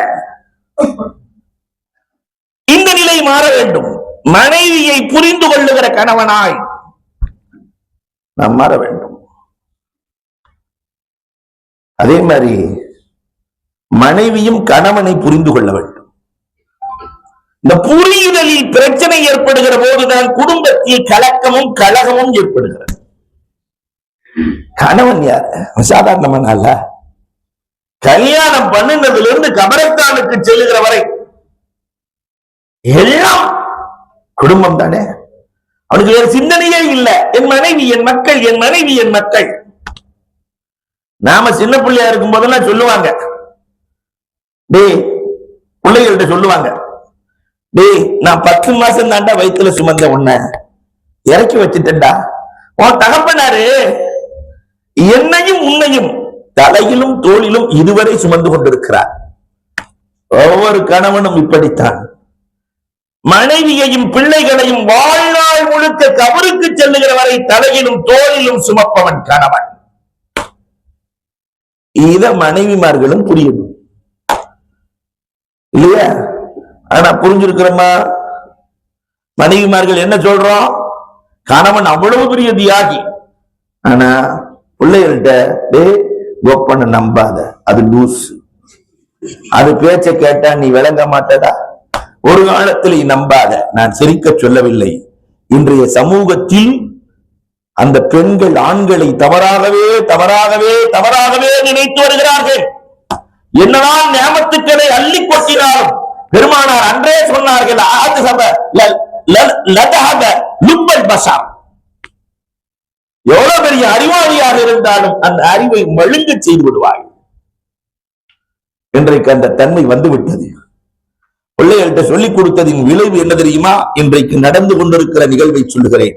இந்த நிலை மாற வேண்டும். மனைவியை புரிந்து கொள்ளுகிற கணவனாய் நாம் மாற வேண்டும். அதே மாதிரி மனைவியும் கணவனை புரிந்து கொள்ள வேண்டும். இந்த புரிதலில் பிரச்சனை ஏற்படுகிற போதுதான் குடும்பத்தில் கலக்கமும் கலகமும் ஏற்படுகிறது. கணவன் யார்? சாதாரணமான அல்ல. கல்யாணம் பண்ணினதிலிருந்து கபரஸ்தானுக்கு செல்லுகிற வரை எல்லாம் குடும்பம் தானே. அவனுக்கு வேறு சிந்தனையே இல்லை. என் மனைவி என் மக்கள், என் மனைவி என் மக்கள். நாம சின்ன பிள்ளையா இருக்கும் போதெல்லாம் சொல்லுவாங்க, டேய் பிள்ளைகள்கிட்ட சொல்லுவாங்க, டேய் நான் 10 மாசம் தாண்டா வயிற்றுல சுமந்த உன்னை இறக்கி வச்சுட்டேன்டா. உன் தகப்பனாரு என்னையும் உன்னையும் தலையிலும் தோளிலும் இதுவரை சுமந்து கொண்டிருக்கிறார். ஒவ்வொரு கணவனும் இப்படித்தான். மனைவியையும் பிள்ளைகளையும் வாழ்நாள் முழுக்க கபருக்கு செல்லுகிற வரை தலையிலும் தோளிலும் சுமப்பவன் கணவன். இத மனைவிமார்களும் புரியணும் இல்லையா? ஆனா புரிஞ்சிருக்கிறோமா? மனைவிமார்கள் என்ன சொல்றோம்? கணவன் அவ்வளவு பெரிய தியாகி. ஆனா பிள்ளைகள்கிட்ட, கோப்பனை நம்பாத, அது லூஸ். அது பேச்ச கேட்டா நீ விளங்க மாட்டடா. ஒரு காலத்தில் நம்பாத. நான் சிரிக்க சொல்லவில்லை. இன்றைய சமூகத்தில் அந்த பெண்கள் ஆண்களை தவறாகவே தவறாகவே தவறாகவே நினைத்து வருகிறார்கள். என்னதான் நியமத்துக்களை அள்ளி கொட்டினாலும் பெருமானார் அன்றே சொன்னார்கள், எவ்வளவு பெரிய அறிவாளியாக இருந்தாலும் அந்த அறிவை மழுங்க செய்து விடுவார்கள். இன்றைக்கு அந்த தன்மை வந்துவிட்டது. பிள்ளைகள்கிட்ட சொல்லிக் கொடுத்ததின் விளைவு என்ன தெரியுமா? இன்றைக்கு நடந்து கொண்டிருக்கிற நிகழ்வை சொல்லுகிறேன்.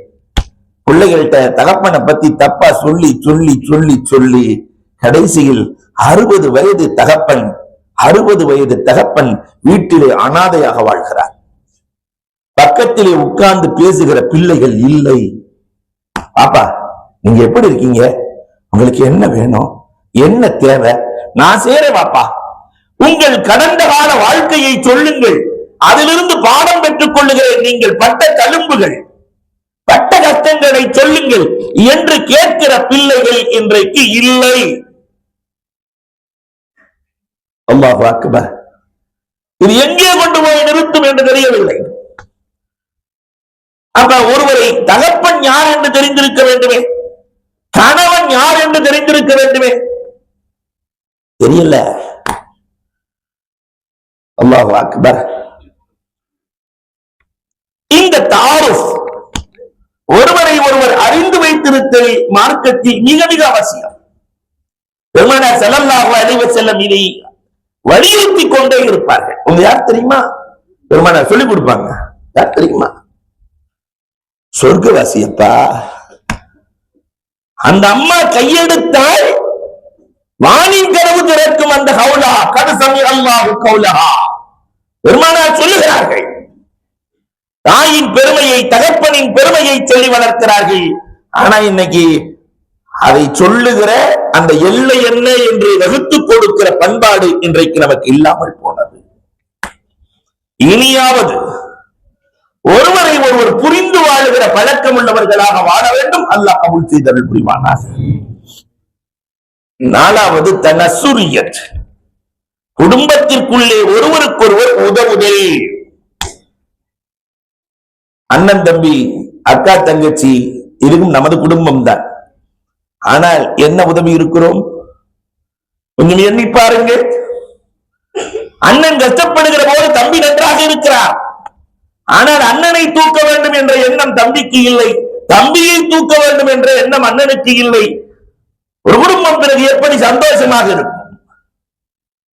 பிள்ளைகள்கிட்ட தகப்பனை பத்தி தப்பா சொல்லி சொல்லி சொல்லி சொல்லி கடைசியில் 60 வயது தகப்பன் வீட்டிலே அனாதையாக வாழ்கிறார். பக்கத்திலே உட்கார்ந்து பேசுகிற பிள்ளைகள் இல்லை. பாப்பா நீங்க எப்படி இருக்கீங்க? உங்களுக்கு என்ன வேணும்? என்ன தேவை? நான் செய்றேன் பாப்பா. உங்கள் கடந்த கால வாழ்க்கையை சொல்லுங்கள், அதிலிருந்து பாடம் பெற்றுக் கொள்ளுகிறேன். நீங்கள் பட்ட தழும்புகள், பட்ட கஷ்டங்களை சொல்லுங்கள் என்று கேட்கிற பிள்ளைகள் இன்றைக்கு இல்லை. அல்லாஹ் அக்பர். இது எங்கே கொண்டு போய் நிறுத்தும் என்று தெரியவில்லை. அப்ப ஒருவரை தகப்பன் யார் என்று தெரிந்திருக்க வேண்டுமே, கணவன் யார் என்று தெரிந்திருக்க வேண்டுமே, தெரியல. அல்லாஹ் அக்பர். இந்த தாருஃப், ஒருவரை ஒருவர் அறிந்து வைத்திருத்தல் மார்க்கத்தில் மிக மிக அவசியம். பெருமானார் ஸல்லல்லாஹு அலைஹி வஸல்லம் இதை வலியுறுத்தி கொண்டே இருப்பார்கள். உங்க யார் தெரியுமா? பெருமானார் சொல்லிக் கொடுப்பாங்க. யார் தெரியுமா? சொர்க்கவாசியப்பா. அந்த அம்மா கையெடுத்தால் வானின் கதவு திறக்கும். அந்த கௌலா கத் சமி அல்லாஹு கௌலஹா. பெருமானார் சொல்லுகிறார்கள். தாயின் பெருமையை, தகப்பனின் பெருமையை சொல்லி வளர்க்கிறார்கள். ஆனா இன்னைக்கு அதை சொல்லுகிற அந்த எல்லை என்ன என்று வகுத்து கொடுக்கிற பண்பாடு இன்றைக்கு நமக்கு இல்லாமல் போனது. இனியாவது ஒருவரை ஒருவர் புரிந்து வாழுகிற பழக்கம் உள்ளவர்களாக வாழ வேண்டும். அல்லாஹ் கபூல் செய்தருள் புரிவானாக. 4வது தனசுரியத், குடும்பத்திற்குள்ளே ஒருவருக்கொருவர் உதவுதல். அண்ணன் தம்பி, அக்கா தங்கச்சி, இதுவும் நமது குடும்பம் தான். ஆனால் என்ன உதவி இருக்கிறோம்? கொஞ்சம் எண்ணி பாருங்க. அண்ணன் கஷ்டப்படுகிற போது தம்பி நன்றாக இருக்கிறார். ஆனால் அண்ணனை தூக்க வேண்டும் என்ற எண்ணம் தம்பிக்கு இல்லை, தம்பியை தூக்க வேண்டும் என்ற எண்ணம் அண்ணனுக்கு இல்லை. ஒரு குடும்பம் பிறகு எப்படி சந்தோஷமாக இருக்கும்?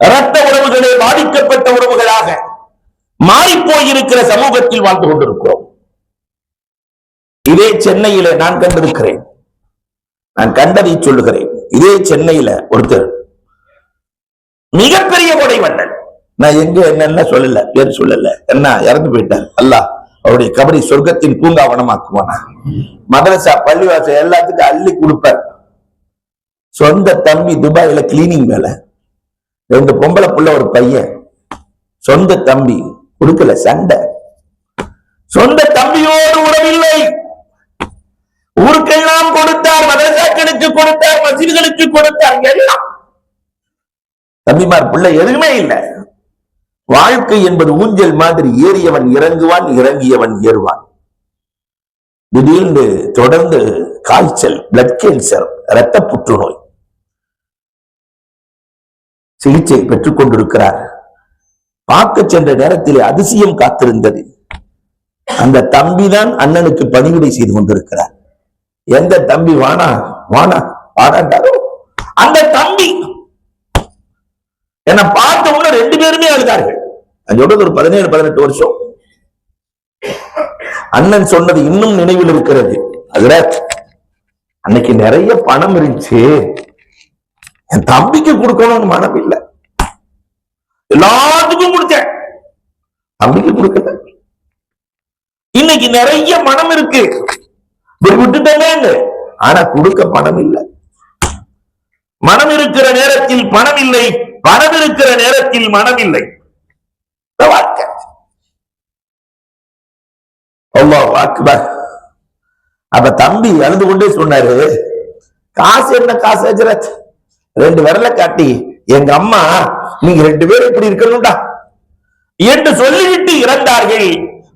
இரத்த உறவுகளே பாதிக்கப்பட்ட உறவுகளாக மாறிப்போயிருக்கிற சமூகத்தில் வாழ்ந்து கொண்டிருக்கிறோம். இதே சென்னையில நான் கண்டிருக்கிறேன். நான் கண்டதை சொல்லுகிறேன். இதே சென்னையில ஒருத்தர் மிகப்பெரிய கொடை வண்ணன். நான் எங்க என்னென்ன சொல்லல, பேர் சொல்லல, என்ன இறந்து போயிட்டார். அல்லாஹ் அவருடைய கபரை சொர்க்கத்தின் பூங்காவனமாக்குவானா. மதரசா, பள்ளிவாசல் எல்லாத்துக்கும் அள்ளி கொடுப்பார். சொந்த தம்பி துபாயில கிளீனிங் வேலை, 2 பொம்பளை புள்ள, ஒரு பையன். சொந்த தம்பி கொடுக்கல, சண்டை. சொந்த தம்பியோடு உறவில்லை. ஊருக்கெல்லாம் கொடுத்தார், மதரசாக்களுக்கு கொடுத்தார், மஸ்ஜிதுகளுக்கு கொடுத்தார், எல்லாம். தம்பிமார் பிள்ளை எதுவுமே இல்லை. வாழ்க்கை என்பது ஊஞ்சல் மாதிரி, ஏறியவன் இறங்குவான், இறங்கியவன் ஏறுவான். திடீர்னு தொடர்ந்து காய்ச்சல், பிளட் கேன்சர், இரத்த புற்றுநோய் சிகிச்சை பெற்றுக் கொண்டிருக்கிறார். பார்க்க சென்ற நேரத்திலே அதிசயம் காத்திருந்தது. அந்த தம்பிதான் அண்ணனுக்கு பணிவிடை செய்து கொண்டிருக்கிறார். எந்த தம்பி வானா வானா வாடாண்டாரோ அந்த தம்பி என்னை பார்த்த உடனே 2 பேருமே அழுதார்கள். அதோட ஒரு 17-18 வருஷம். அண்ணன் சொன்னது இன்னும் நினைவில் இருக்கிறது. அதுல அன்னைக்கு நிறைய பணம் இருந்துச்சு, என் தம்பிக்கு கொடுக்கணும்னு மனம் இல்லை, எல்லாத்துக்கும் கொடுத்தேன், தம்பிக்கு கொடுக்கல. இன்னைக்கு நிறைய மனம் இருக்கு, விட்டுட்டேன்னு, ஆனா கொடுக்க பணம் இல்லை. மனம் இருக்கிற நேரத்தில் பணம் இல்லை, பணம் இருக்கிற நேரத்தில் மனம் இல்லை. வாழ்க்கை. அல்லாஹ் அக்பர். அப்ப தம்பி அழுது கொண்டே சொன்னாரு, காசு என்ன காசு ஹஜ்ரத், 2 விரலை காட்டி எங்க அம்மா நீங்க 2 பேரும் இப்படி இருக்கணும்டா என்று சொல்லிவிட்டு இறந்தார்கள்.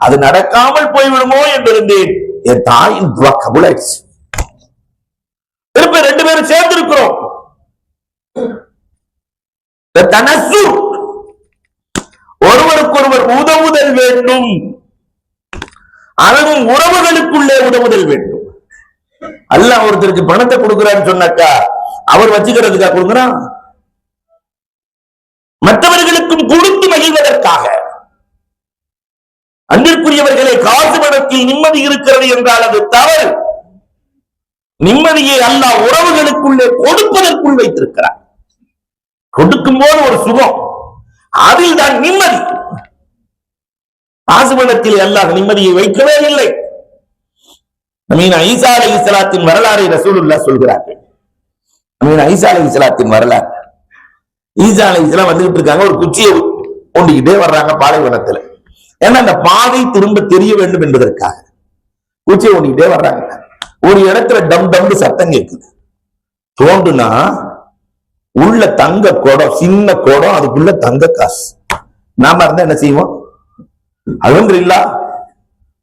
அது நடக்காமல் போய்விடுமோ என்று இருந்தேன். என் தாயின் துவா கபூலாயிடுச்சு. திருப்பி 2 பேரும் சேர்ந்து இருக்கிறோம். ஒருவருக்கொருவர் உதவுதல் வேண்டும். அதுவும் உறவுகளுக்குள்ளே உதவுதல் வேண்டும். அல்லாஹ் ஒருத்தருக்கு பணத்தை கொடுக்கிறான்னு சொன்னாக்கா அவர் வச்சுக்கிறதுக்கா கொடுக்கிறான்? மற்றவர்களுக்கும் கொடுத்து மகிழ்வதற்காக. அன்பிற்குரியவர்களே, காசு பணத்தில் நிம்மதி இருக்கிறது என்றால் அது தவறு. நிம்மதியை அல்லாஹ் உறவுகளுக்குள்ளே கொடுப்பதற்குள் வைத்திருக்கிறார். கொடுக்கும் போது ஒரு சுகம், அதில் தான் நிம்மதி. காசு பணத்தில் அல்லாஹ் நிம்மதியை வைக்கவே இல்லை. ஈசா அலைஹிஸ்ஸலாத்தின் வரலாறை ரசூலுல்லாஹ் சொல்கிறார்கள். ஈசா அலைஹிஸ்ஸலாத்தின் வரலாறு. ஈசா அலைஹிஸ்ஸலாம் வந்துகிட்டு இருக்காங்க, ஒரு குச்சியை ஓண்டிக்கிட்டே வர்றாங்க பாலைவனத்துல. ஏன்னா அந்த பாதை திரும்ப தெரிய வேண்டும் என்பதற்காக குச்சியை ஓண்டிக்கிட்டே வர்றாங்க. ஒரு இடத்துல டம் டம்னு சத்தம் கேட்குது. தோண்டுனா உள்ள தங்க குடம், சின்ன குடம், அதுக்குள்ள தங்க காசு. நாம இருந்தா என்ன செய்வோம்? அல்ஹம்துலில்லாஹ்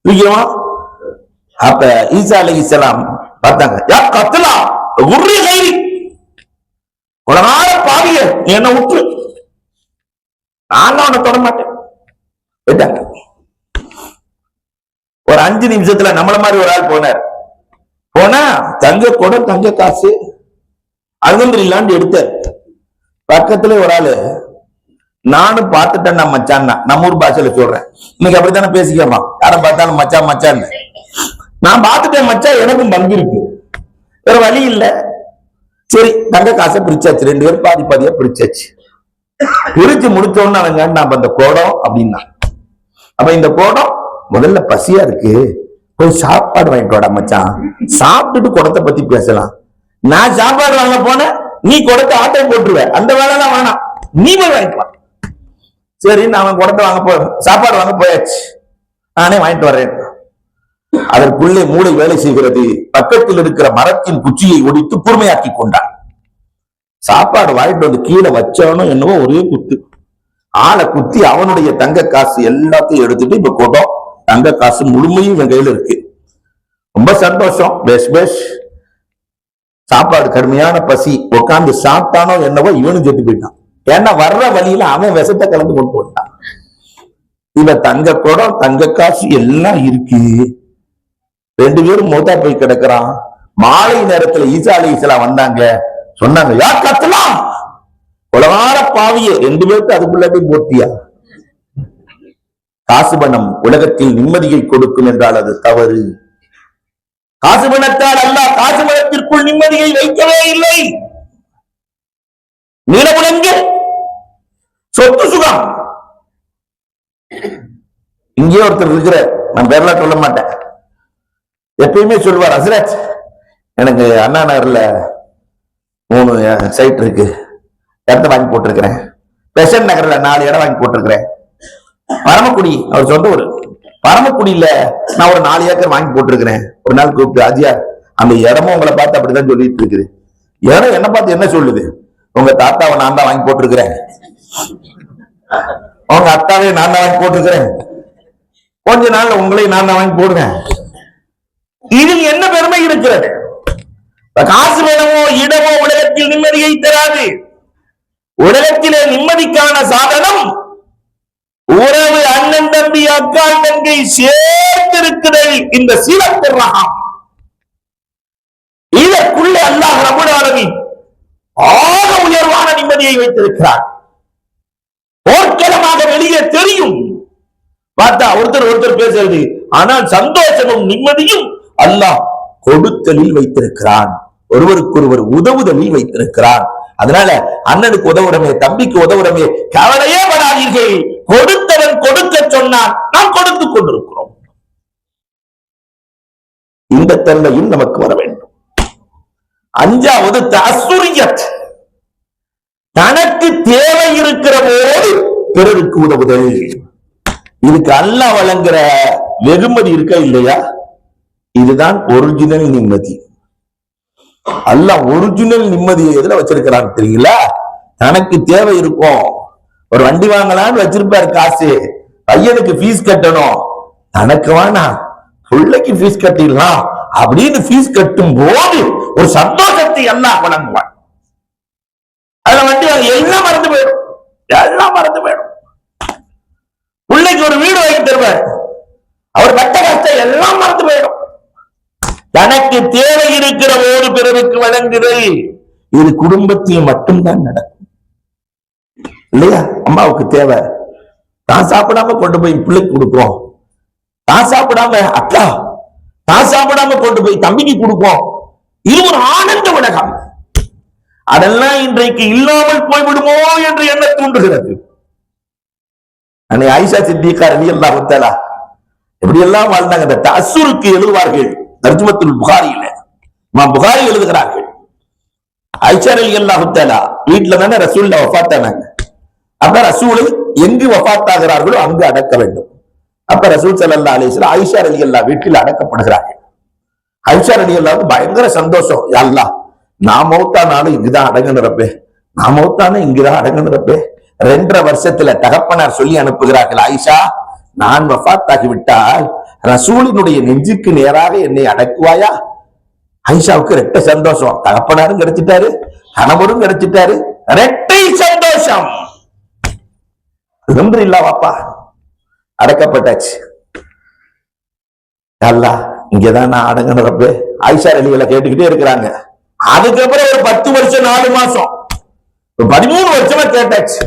தூக்கிடுவோம். அப்ப ஈசா அலைஹிஸ்ஸலாம் பார்த்தாங்க, யா கத்லா குர்ரி கைரி, உலகார பாவிய என்ன விட்டு, நான் அவனை தொட மாட்டேன். போயிட்டாங்க. ஒரு 5 நிமிஷத்துல நம்மள மாதிரி ஒரு ஆள் போனார். போனா தங்க குடம், தங்க காசு, அல்ஹம்துலில்லாஹ்னு எடுத்தார். பக்கத்துல ஒரு ஆளு, நானும் பார்த்துட்டேன் நான் மச்சான், நம்ம ஊர் பாஷையில சொல்றேன், இன்னைக்கு அப்படித்தானே பேசிக்கமா, யாரும் பார்த்தாலும் மச்சான் மச்சான். நான் பார்த்துட்டேன் மச்சான், எனக்கும் பங்கு இருக்கு, வேற வழி இல்ல. சரி, தங்க காசை பிரிச்சாச்சு, 2 பேரும் பாதி பாதியா பிரிச்சாச்சு. பிரிச்சு முடிச்சோன்னு அவங்க நான் அந்த கோடம் அப்படின்னா, அப்ப இந்த கோடம் முதல்ல பசியா இருக்கு, போய் சாப்பாடு வாங்கிட்டு வாடா மச்சான், சாப்பிட்டுட்டு குடத்தை பத்தி பேசலாம். நான் சாப்பாடு வாங்க போனேன், நீ குடத்தை ஆட்டை போட்டுருவ, அந்த வேலைலாம் வேணாம், நீ போய் வாங்கிட்டு. சரி, நான் குடத்தை வாங்க சாப்பாடு வாங்க போயாச்சு, நானே வாங்கிட்டு வர்றேன். அதற்குள்ளே மூளை வேலை செய்கிறது. பக்கத்தில் இருக்கிற மரத்தின் குச்சியை ஒடித்து கூர்மையாக்கி கொண்டான். சாப்பாடு வாங்கிட்டு வந்து கீழே வச்சவனும் என்னவோ ஒரே குத்து, ஆளை குத்தி அவனுடைய தங்க காசு எல்லாத்தையும் எடுத்துட்டு இப்ப குடம், தங்க காசு முழுமையும் இவன் கையில இருக்கு. ரொம்ப சந்தோஷம், பேஷ் பேஷ். சாப்பாடு கடுமையான பசி, உட்காந்து சாப்பிட்டானோ என்னவோ இவனும் செத்து போயிட்டான். ஏன்னா வர்ற வழியில அவன் விஷத்தை கலந்து கொண்டு போட்டான். இவன் தங்க குடம், தங்க காசு எல்லாம் இருக்கு. 2 பேரும் மூத்தா போய் கிடக்குறான். மாலை நேரத்துல ஈசா அலைஹிஸ்ஸலாம் வந்தாங்க, சொன்னாங்க, யா கத்லாம், உலகார பாவிய 2 பேருக்கு அதுக்குள்ளே போட்டியா? காசு பணம் உலகத்தில் நிம்மதியை கொடுக்கும் என்றால் அது தவறு. காசு பணத்தால் அல்லாஹ் காசு பணத்திற்குள் நிம்மதியை வைக்கவே இல்லை. நிலவுலங்கள், சொத்து சுகம். இங்கே ஒருத்தர் இருக்கிற, நான் பேர்லாம் சொல்ல மாட்டேன், எப்பயுமே சொல்லுவார், ஹஸ்ரத் எனக்கு அண்ணா நகர்ல 3 சைட் இருக்கு, இடத்த வாங்கி போட்டிருக்கிறேன். பெசன் நகர்ல 4 இடம் வாங்கி போட்டிருக்கிறேன். பரமக்குடி, அவர் சொந்த ஊர், பரமக்குடியில நான் ஒரு 4 ஏக்கர் வாங்கி போட்டிருக்கிறேன். ஒரு நாள் கூப்பிட்டு, ஆஜியா அந்த இடமும் உங்களை பார்த்து அப்படிதான் சொல்லிட்டு இருக்குது. இடம் என்ன பார்த்து என்ன சொல்லுது? உங்க தாத்தாவை நான் தான் வாங்கி போட்டிருக்கிறேன், உங்க அத்தாவே நான் தான் வாங்கி போட்டிருக்கிறேன், கொஞ்ச நாள் உங்களையும் நான் தான் வாங்கி போடுவேன். இதில் என்ன பெருமை இருக்கிறது? காசு வேணமோ இடமோ உலகத்தில் நிம்மதியை தராது. உலகத்திலே நிம்மதிக்கான சாதனம் உறவு, அண்ணன் தம்பி, அக்கா தங்கை சேர்ந்திருக்குதல். இந்த சீலத்துர் ரஹம், இதற்குள்ளே அல்லாஹ் ரப்பல் ஆலமீன் ஆக உயர்வான நிம்மதியை வைத்திருக்கிறார். போர்க்களமாக வெளியே தெரியும், பார்த்தா ஒருத்தர் பேசுறது, ஆனால் சந்தோஷமும் நிம்மதியும் அல்லாஹ் கொடுத்தலில் வைத்திருக்கிறான், ஒருவருக்கொருவர் உதவுதலில் வைத்திருக்கிறான். அதனால அண்ணனுக்கு உதவுறமே, தம்பிக்கு உதவுறமே, கவலையே படாதீர்கள். கொடுத்தவன் கொடுக்க சொன்னான், நாம் கொடுத்துக் கொண்டிருக்கிறோம். இந்த தன்மையும் நமக்கு வர வேண்டும். 5வது தஅஸ்ஸுரியத், தனக்கு தேவை இருக்கிற போது பிறருக்கு உதவுதல். இதுக்கு அல்லாஹ் வழங்குற வெகுமதி இருக்கா இல்லையா? இதுதான் ஒரிஜினல் நிம்மதி. அல்லாஹ் ஒரிஜினல் நிம்மதியை எதுல வச்சிருக்கிறான்னு தெரியல. தனக்கு தேவை இருக்கும், ஒரு வண்டி வாங்கலான்னு வச்சிருப்பாரு காசு, பையனுக்கு ஃபீஸ் கட்டணும், தனக்கு வேணா பிள்ளைக்கு ஃபீஸ் கட்டிடலாம் அப்படின்னு ஃபீஸ் கட்டும் போது ஒரு சந்தோஷத்தை எல்லாம் வழங்குவான். அதுல வண்டி எல்லாம் மறந்து போயிடும், எல்லாம் மறந்து போயிடும். பிள்ளைக்கு ஒரு வீடு வாங்கி தருவார், அவர் கட்ட கஷ்டம் எல்லாம் மறந்து போயிடும். தனக்கு தேவை இருக்கிற போது பிறருக்கு வழங்குதல், இது குடும்பத்தில் மட்டும்தான் நடக்கும் இல்லையா? அம்மாவுக்கு தேவை, தான் சாப்பிடாம கொண்டு போய் பிள்ளைக்கு கொடுப்போம், தான் சாப்பிடாம அக்கா, தான் சாப்பிடாம கொண்டு போய் தம்பிக்கு கொடுப்போம். இது ஒரு ஆனந்த உலகம். அதெல்லாம் இன்றைக்கு இல்லாமல் போய்விடுமோ என்று எண்ண தூண்டுகிறது. அன்னை ஆயிஷா சித்திகா ரலியல்லாஹு தஆலா எப்படி எல்லாம் வாழ்ந்தாங்க. அந்த தஅஸ்ஸுருக்கு எழுதுவார்கள் தர்ஜுமத்துல் புகாரியில, இமாம் புகாரி எழுதுகிறார்கள், ஆயிஷா ரலியல்லாஹு தஆலா வீட்டுல தானே ரசூலுல்லாஹ் வஃபாத் ஆனாங்க. அப்ப ரசூலை எங்கு வஃபாத் ஆகிறார்களோ அங்கு அடக்க வேண்டும். அப்ப ரசூல் ஸல்லல்லாஹு அலைஹி வஸல்லம் ஆயிஷா ரலியல்லாஹு வீட்டில் அடக்கப்படுகிறார்கள். ஆயிஷா ரலியல்லாஹு பயங்கர சந்தோஷம், யா அல்லாஹ் நான் மௌத்தானாலும் இங்குதான் அடங்கணுறப்பே, நான் மௌத்தான இங்குதான் அடங்கணுறப்பே. 2.5 வருஷத்துல தகப்பனார் சொல்லி அனுப்புகிறார்கள், ஆயிஷா நான் வஃபாத்தாகி விட்டால் ரசூலினுடைய நெஞ்சுக்கு நேராக என்னை அடக்குவாயா? ஆயிஷாவுக்கு ரெட்ட சந்தோஷம், தகப்பனாரும் கிடைச்சிட்டாரு, கணவரும் கிடைச்சிட்டாரு, ரெட்டை சந்தோஷம். அல்ஹம்துலில்லாஹ் வாப்பா அடக்கப்பட்டாச்சு. அல்லாஹ் இங்கதான் நான் அடங்கணுறப்பே. ஆயிஷா ரலியல்லாஹு கேட்டுக்கிட்டே இருக்கிறாங்க. அதுக்கப்புறம் ஒரு 10 வருஷம் 4 மாசம் 13 வருஷமா கேட்டாச்சு.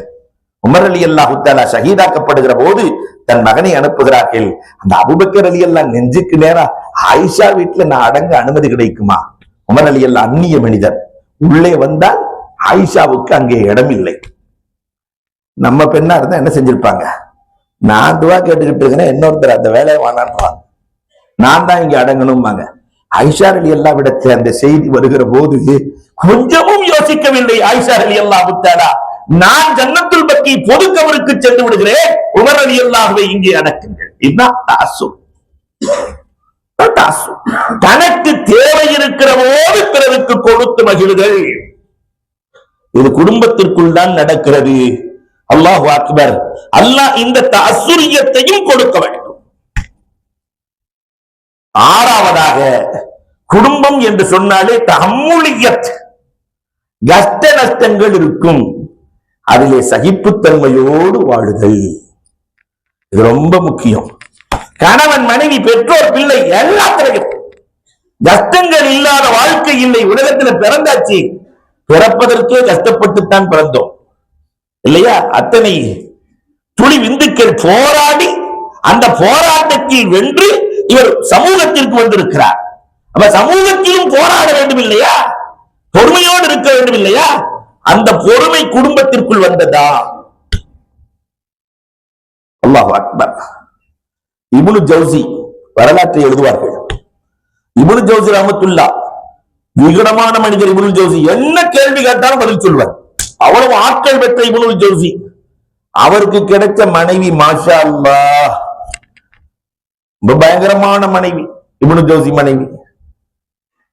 உமர் ரலியல்லாஹு தஆலா ஷஹீதாக்கப்படுகிற போது தன் மகனை அனுப்புகிறார்கள். அந்த அபூபக்கர் ரலியல்லாஹு நெஞ்சுக்கு நேரா ஆயிஷா வீட்டுல நான் அடங்க அனுமதி கிடைக்குமா? உமர் ரலியல்லாஹு அந்நிய மனிதர், உள்ளே வந்தால் ஆயிஷாவுக்கு அங்கே இடம் இல்லை. நம்ம பெண்ணா இருந்தா என்ன செஞ்சிருப்பாங்க? நான் துவா கேட்டுக்கிட்டு இருக்கேன், இன்னொருத்தர் அந்த வேலையை வானான்றாங்க, நான் தான் இங்க அடங்கணும்பாங்க. ஆயிஷா ரலியல்லாஹு விடத்தில் அந்த செய்தி வருகிற போது கொஞ்சமும் யோசிக்கவில்லை. ஆயிஷா ரலியல்லாஹு தஆலா நான் ஜன்னத்துல் பக்கி பொது கபருக்கு சென்று விடுகிறேன், உமர் ரலியல்லாஹுவை இங்கே அடக்குங்கள். இதுதான் தஅஸ்ஸுர். தனக்கு தேவை இருக்கிற போது பிறருக்கு கொடுத்து மகிழுதல், இது குடும்பத்திற்குள் தான் நடக்கிறது. அல்லாஹு அக்பர். அல்லாஹ் இந்த தஅஸ்ஸுரியத்தையும் கொடுக்க வேண்டும். 6வதாக குடும்பம் என்று சொன்னாலே தஹம்முலியத், கஷ்ட நஷ்டங்கள் இருக்கும், அதிலே சகிப்புத்தன்மையோடு வாழுதல், இது ரொம்ப முக்கியம். கணவன் மனைவி பெற்றோர் பிள்ளை எல்லாத்திலையும் கஷ்டங்கள் இல்லாத வாழ்க்கை இல்லை. உலகத்தில் பிறந்தாச்சு, பிறப்பதற்கே கஷ்டப்பட்டுத்தான் பிறந்தோம் இல்லையா? அத்தனை துளி விந்துக்கள் போராடி அந்த போராட்டத்தில் வென்று இவர் சமூகத்திற்கு வந்திருக்கிறார். அப்ப சமூகத்திலும் போராட வேண்டும் இல்லையா? பொறுமையோடு இருக்க வேண்டும் இல்லையா? அந்த பொறுமை குடும்பத்திற்குள் வந்ததா? அல்லாஹு அக்பர். இப்னு ஜௌசி வரலாற்றை எழுதுவார்கள். இப்னு ஜௌசி ரஹ்மத்துல்லாஹ் விகடமான மனிதர். இப்னு ஜௌசி என்ன கேள்வி கேட்டாலும் பதில் சொல்வார், அவ்வளவு ஆட்கள் பெற்ற இப்னு ஜௌசி. அவருக்கு கிடைச்ச மனைவி மாஷா அல்லாஹ், பயங்கரமான மனைவி இப்னு ஜௌசி மனைவி.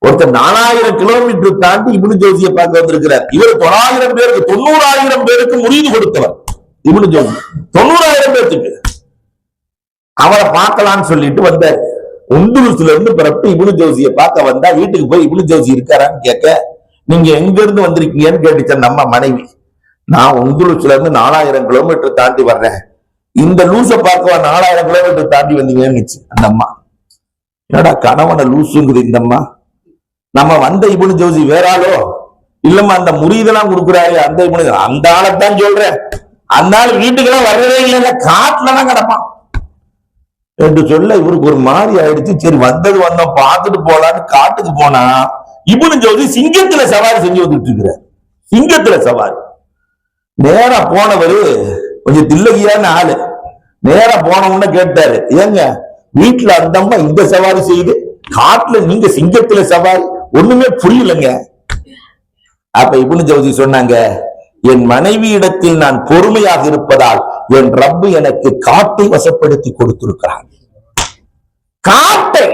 ஒருத்தர் 4000 கிலோமீட்டர் தாண்டி இப்னு ஜௌசியை பார்க்க வந்திருக்கிறார். இவர் 900 பேருக்கு 90,000 பேருக்கு முரீது கொடுத்தவர் இப்னு ஜௌசி. 90,000 பேருக்கு அவரை பார்க்கலான்னு சொல்லிட்டு வந்தார். உந்துருஸ்ல இருந்து பிறப்பு இப்னு ஜௌசியை பார்க்க வந்தா, வீட்டுக்கு போய் இப்னு ஜௌசி இருக்காரான்னு கேட்க, நீங்க எங்க இருந்து வந்திருக்கீங்கன்னு கேட்டுச்ச நம்ம மனைவி. நான் உந்துருஸ்ல இருந்து 4000 கிலோமீட்டர் தாண்டி வர்றேன், இந்த லூச பார்க்கவா 4000 கிலோமீட்டர் தாண்டி வந்தீங்கன்னு அந்த அம்மா. என்னடா கணவனை லூசுங்குது இந்த அம்மா, நம்ம வந்த இப்னு ஜௌசி வேறாளோ? இல்லம்மா அந்த முரீதெல்லாம் கொடுக்குறாரு அந்த இப்னு, அந்த ஆளைத்தான் சொல்றேன். அந்த ஆள் வீட்டுக்கெல்லாம் வர்றதே இல்லை, காட்டுலதான் கிடப்பான் என்று சொல்ல இவருக்கு ஒரு மாதிரி ஆயிடுச்சு. சரி வந்தது வந்தோம் பார்த்துட்டு போலான்னு காட்டுக்கு போனா இப்னு ஜௌசி சிங்கத்துல சவாரி செஞ்சு வந்துட்டு இருக்கிறார். சிங்கத்துல சவாரி. நேரா போனவரு கொஞ்சம் தில்லகியான ஆளு. நேரா போனவொன்னு கேட்டாரு, ஏங்க வீட்டுல அந்தம்மா இந்த சவாரி செய்து காட்டுல நீங்க சிங்கத்துல சவாரி, ஒண்ணுமே புரியலங்க. அப்ப இப்னு ஜௌசி சொன்னாங்க, என் மனைவி இடத்தில் நான் பொறுமையாக இருப்பதால் என் ரப்பு எனக்கு காட்டை வசப்படுத்தி கொடுத்திருக்கிறான். காட்டை,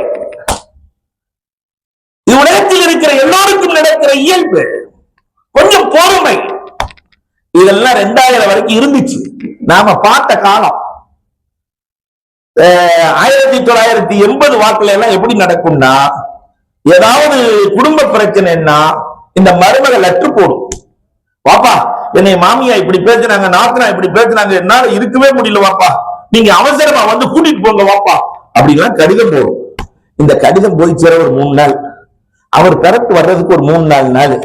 இது உலகத்தில் இருக்கிற எல்லோருக்கும் நடக்கிற இயல்பு. கொஞ்சம் பொறுமை. இதெல்லாம் 2000 வரைக்கும் இருந்துச்சு. நாம பார்த்த காலம் 1980 வாக்குல எல்லாம் எப்படி நடக்கும்னா, ஏதாவது குடும்ப பிரச்சனைன்னா இந்த மருமகள் லெட்டர் போடும். வாப்பா, என்னை மாமியா இப்படி பேசுனாங்க, நாத்தனா இப்படி பேசுனாங்க, என்னால இருக்கவே முடியல வாப்பா, நீங்க அவசரமா வந்து கூட்டிட்டு போங்க வாப்பா அப்படின்னா கடிதம் போடும். இந்த கடிதம் போய் சேர ஒரு 3 நாள், அவர் தரப்பு வர்றதுக்கு ஒரு 3-4 நாள்,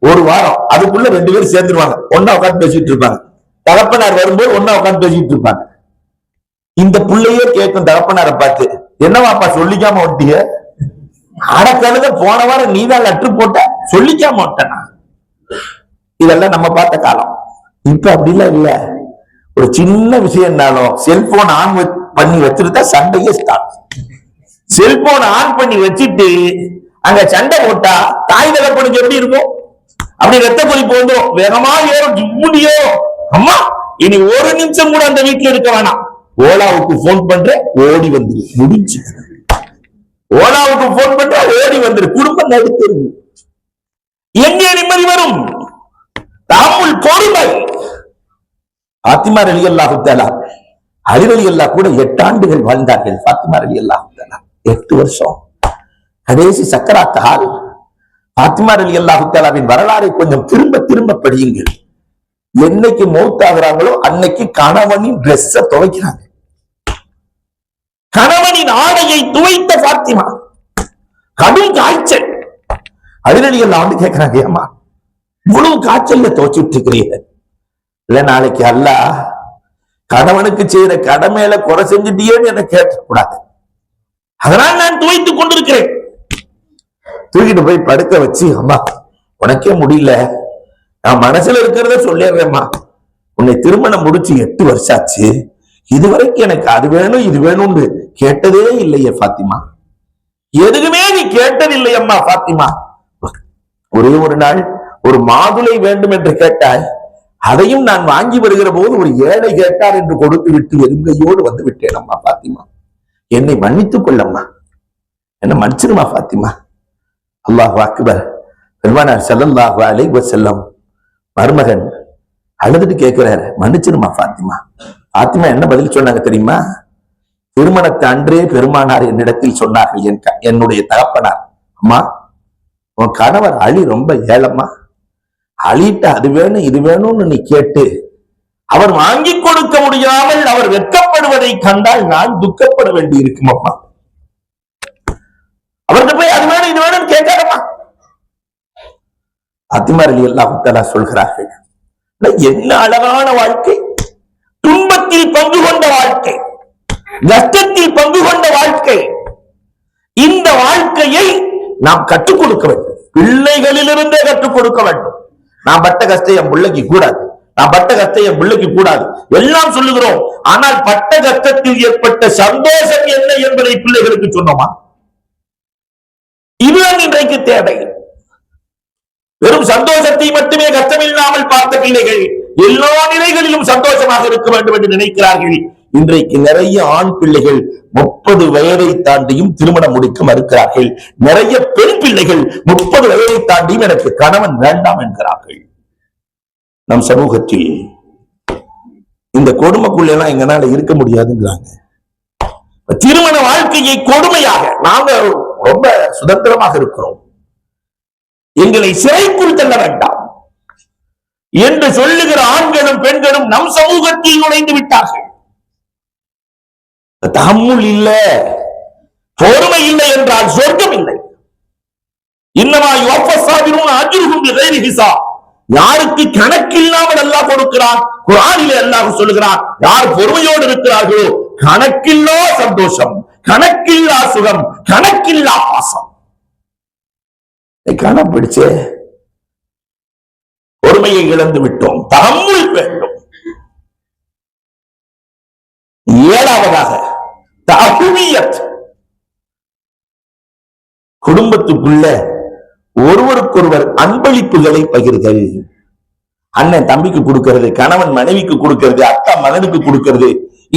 ஒரு வாரம், அதுக்குள்ள 2 பேரும் சேர்ந்துருவாங்க. ஒன்னா உட்காந்து பேசிட்டு இருப்பாங்க. தகப்பனார் வரும்போது ஒன்னா உட்காந்து பேசிட்டு இருப்பாங்க. இந்த புள்ளையே கேட்கும் தகப்பனாரை பார்த்து, என்னவாப்பா சொல்லிக்காம விட்டீங்க? அடக்கழுத போன வாரம் நீதான் லெட்டர் போட்ட, சொல்லிக்காம விட்டனா? இதெல்லாம் நம்ம பார்த்த காலம். இப்ப அப்படிலாம் இல்ல. ஒரு சின்ன விஷயம்னாலும் செல்போன் ஆன் பண்ணி வச்சிருந்தா சண்டையே ஸ்டார்ட். செல்போன் ஆன் பண்ணி வச்சுட்டு அங்க சண்டை போட்டா தாய் தகப்பனுக்கு எப்படி இருக்கும்? அப்படி ரத்த கொதிப்பு வந்துடும், வேகமா ஏறும், ஜிம்முடியோ. அம்மா, இனி ஒரு நிமிஷம் கூட அந்த வீட்டுல இருக்க வேணாம். ஓலாவுக்கு போன் பண்ற, ஓடி வந்துரு, முடிஞ்சு. ஓலாவுக்கு போன் பண்ற, ஓடி வந்துரு, குடும்பம் நடுத்தரும். எங்கே நிம்மதி வரும்? தாமுல் பொறுமை. பாத்திமா ரலியல்லாஹு தஆலா, அலி ரலியல்லாஹு கூட 8 ஆண்டுகள் வாழ்ந்தார்கள். பாத்திமா ரலியல்லாஹு தஆலா 8 வருஷம். கடைசி சக்கராத் ஹால். பாத்திமா ரலியல்லாஹு தஆலாவின் வரலாறை கொஞ்சம் திரும்ப திரும்ப படியுங்கள். என்னைக்கு மௌத்தாகிறாங்களோ அன்னைக்கு கணவனின் டிரெஸ் துவைக்கிறாங்க. கணவனின் ஆடையை துவைத்த பாத்திமா. கடும் காய்ச்சல். அலி ரலியல்லாஹு வந்து கேட்கிறாங்க, ஏமா இவ்வளவு காய்ச்சல்ல துவைச்சிட்டு இருக்கிறீங்க? இல்ல, நாளைக்கு அல்லாஹ் கணவனுக்கு செய்யற கடமையில குறை செஞ்சுட்டியேன்னு என்ன கேட்கக்கூடாது, அதனால் நான் துவைத்துக் கொண்டிருக்கிறேன். தூக்கிட்டு போய் படுக்க வச்சு, அம்மா உனக்கே முடியல, நான் மனசுல இருக்கிறத சொல்லிடுறேம்மா, உன்னை திருமணம் முடிச்சு 8 வருஷம் ஆச்சு, இதுவரைக்கும் எனக்கு அது வேணும் இது வேணும்னு கேட்டதே இல்லையே பாத்திமா, எதுக்குமே நீ கேட்டது இல்லையம்மா பாத்திமா. ஒரே ஒரு நாள் ஒரு மாதுளை வேண்டும் என்று கேட்டாய், அதையும் நான் வாங்கி வருகிற போது ஒரு ஏழை கேட்டார் என்று கொடுத்து விட்டு வெறுங்கையோடு வந்து விட்டேன் அம்மா பாத்திமா, என்னை மன்னித்துக் கொள்ளம்மா, என்ன மன்னிச்சிருமா பாத்திமா. அல்லாஹ் அக்பர். பெருமானார் ஸல்லல்லாஹு அலைஹி வஸல்லம் மருமகன் அழுதுட்டு கேட்கிறாரு, மன்னிச்சிருமா பாத்திமா. பாத்திமா என்ன பதில் சொன்னாங்க தெரியுமா? திருமணத்தை அன்றே பெருமானார் என்னிடத்தில் சொன்னார்கள், என்னுடைய தகப்பனார், அம்மா உன் கணவர் அலி ரொம்ப ஏழம்மா, அலிட்ட அது வேணும் இது வேணும்னு நீ கேட்டு அவர் வாங்கி கொடுக்க முடியாமல் அவர் வெட்கப்படுவதை கண்டால் நான் துக்கப்பட வேண்டி இருக்கும் அம்மா. அவர்கிட்ட போய் அது வேணும் இது வேணும்னு கேட்காதம்மா. பாத்திமா ரலியல்லாஹு தஆலா சொல்கிறார்கள், என்ன அழகான வாழ்க்கை, துன்பத்தில் பங்கு கொண்ட வாழ்க்கை, கஷ்டத்தில் பங்கு கொண்ட வாழ்க்கை. இந்த வாழ்க்கையை நாம் கற்றுக் கொடுக்க வேண்டும், பிள்ளைகளிலிருந்தே கற்றுக் கொடுக்க வேண்டும். நான் பட்ட கஷ்டம் என் பிள்ளைக்கு கூடாது, நான் பட்ட கஷ்டம் என் பிள்ளைக்கு கூடாது எல்லாம் சொல்லுகிறோம். ஆனால் பட்ட கஷ்டத்தில் ஏற்பட்ட சந்தோஷம் என்ன என்பதை பிள்ளைகளுக்கு சொன்னோமா? இதுதான் இன்றைக்கு தேவை. வெறும் சந்தோஷத்தை மட்டுமே கஷ்டமில்லாமல் பார்த்த பிள்ளைகள் எல்லா நிலைகளிலும் சந்தோஷமாக இருக்க வேண்டும் என்று நினைக்கிறார்கள். இன்றைக்கு நிறைய ஆண் பிள்ளைகள் 30 வயதை தாண்டியும் திருமணம் முடிக்க மறுக்கிறார்கள். நிறைய பெண் பிள்ளைகள் 30 வயதை தாண்டியும் எனக்கு கணவன் வேண்டாம் என்கிறார்கள். நம் சமூகத்தில் இந்த கொடுமைக்குள்ள எல்லாம் எங்களால இருக்க முடியாதுங்கிறாங்க. திருமண வாழ்க்கையை கொடுமையாக, நாங்க ரொம்ப சுதந்திரமாக இருக்கிறோம், எங்களை சிறைக்குள் தள்ள வேண்டாம் என்று சொல்லுகிற ஆண்களும் பெண்களும் நம் சமூகத்தில் நுழைந்து விட்டார்கள். தம்முள் இல்ல, பொறுமை இல்லை என்றால் சொர்க்கம் இல்லை. இன்னமா யுவஃபஸாபிரூன அஜ்ருஹும் பிகைரி ஹிசாப். யாருக்கு கணக்கில்லாமல் அல்லாஹ் கொடுக்கிறான். குர்ஆனிலே அல்லாஹ் சொல்லுகிறான், யார் பொறுமையோடு இருக்கிறார்களோ கணக்கில்லா சந்தோஷம், கணக்கில்லா சுகம், கணக்கில்லா பாசம். காணப்பிடிச்சே பொறுமையை இழந்து விட்டோம். தம்முள் வேண்டும். 7வதாக தஹ்மியத். குடும்பத்துக்குள்ள ஒருவருக்கொருவர் அன்பளிப்புகளை பகிர்தல். அண்ணன் தம்பிக்கு கொடுக்கிறது, கணவன் மனைவிக்கு கொடுக்கிறது, அத்தா மகனுக்கு கொடுக்கிறது.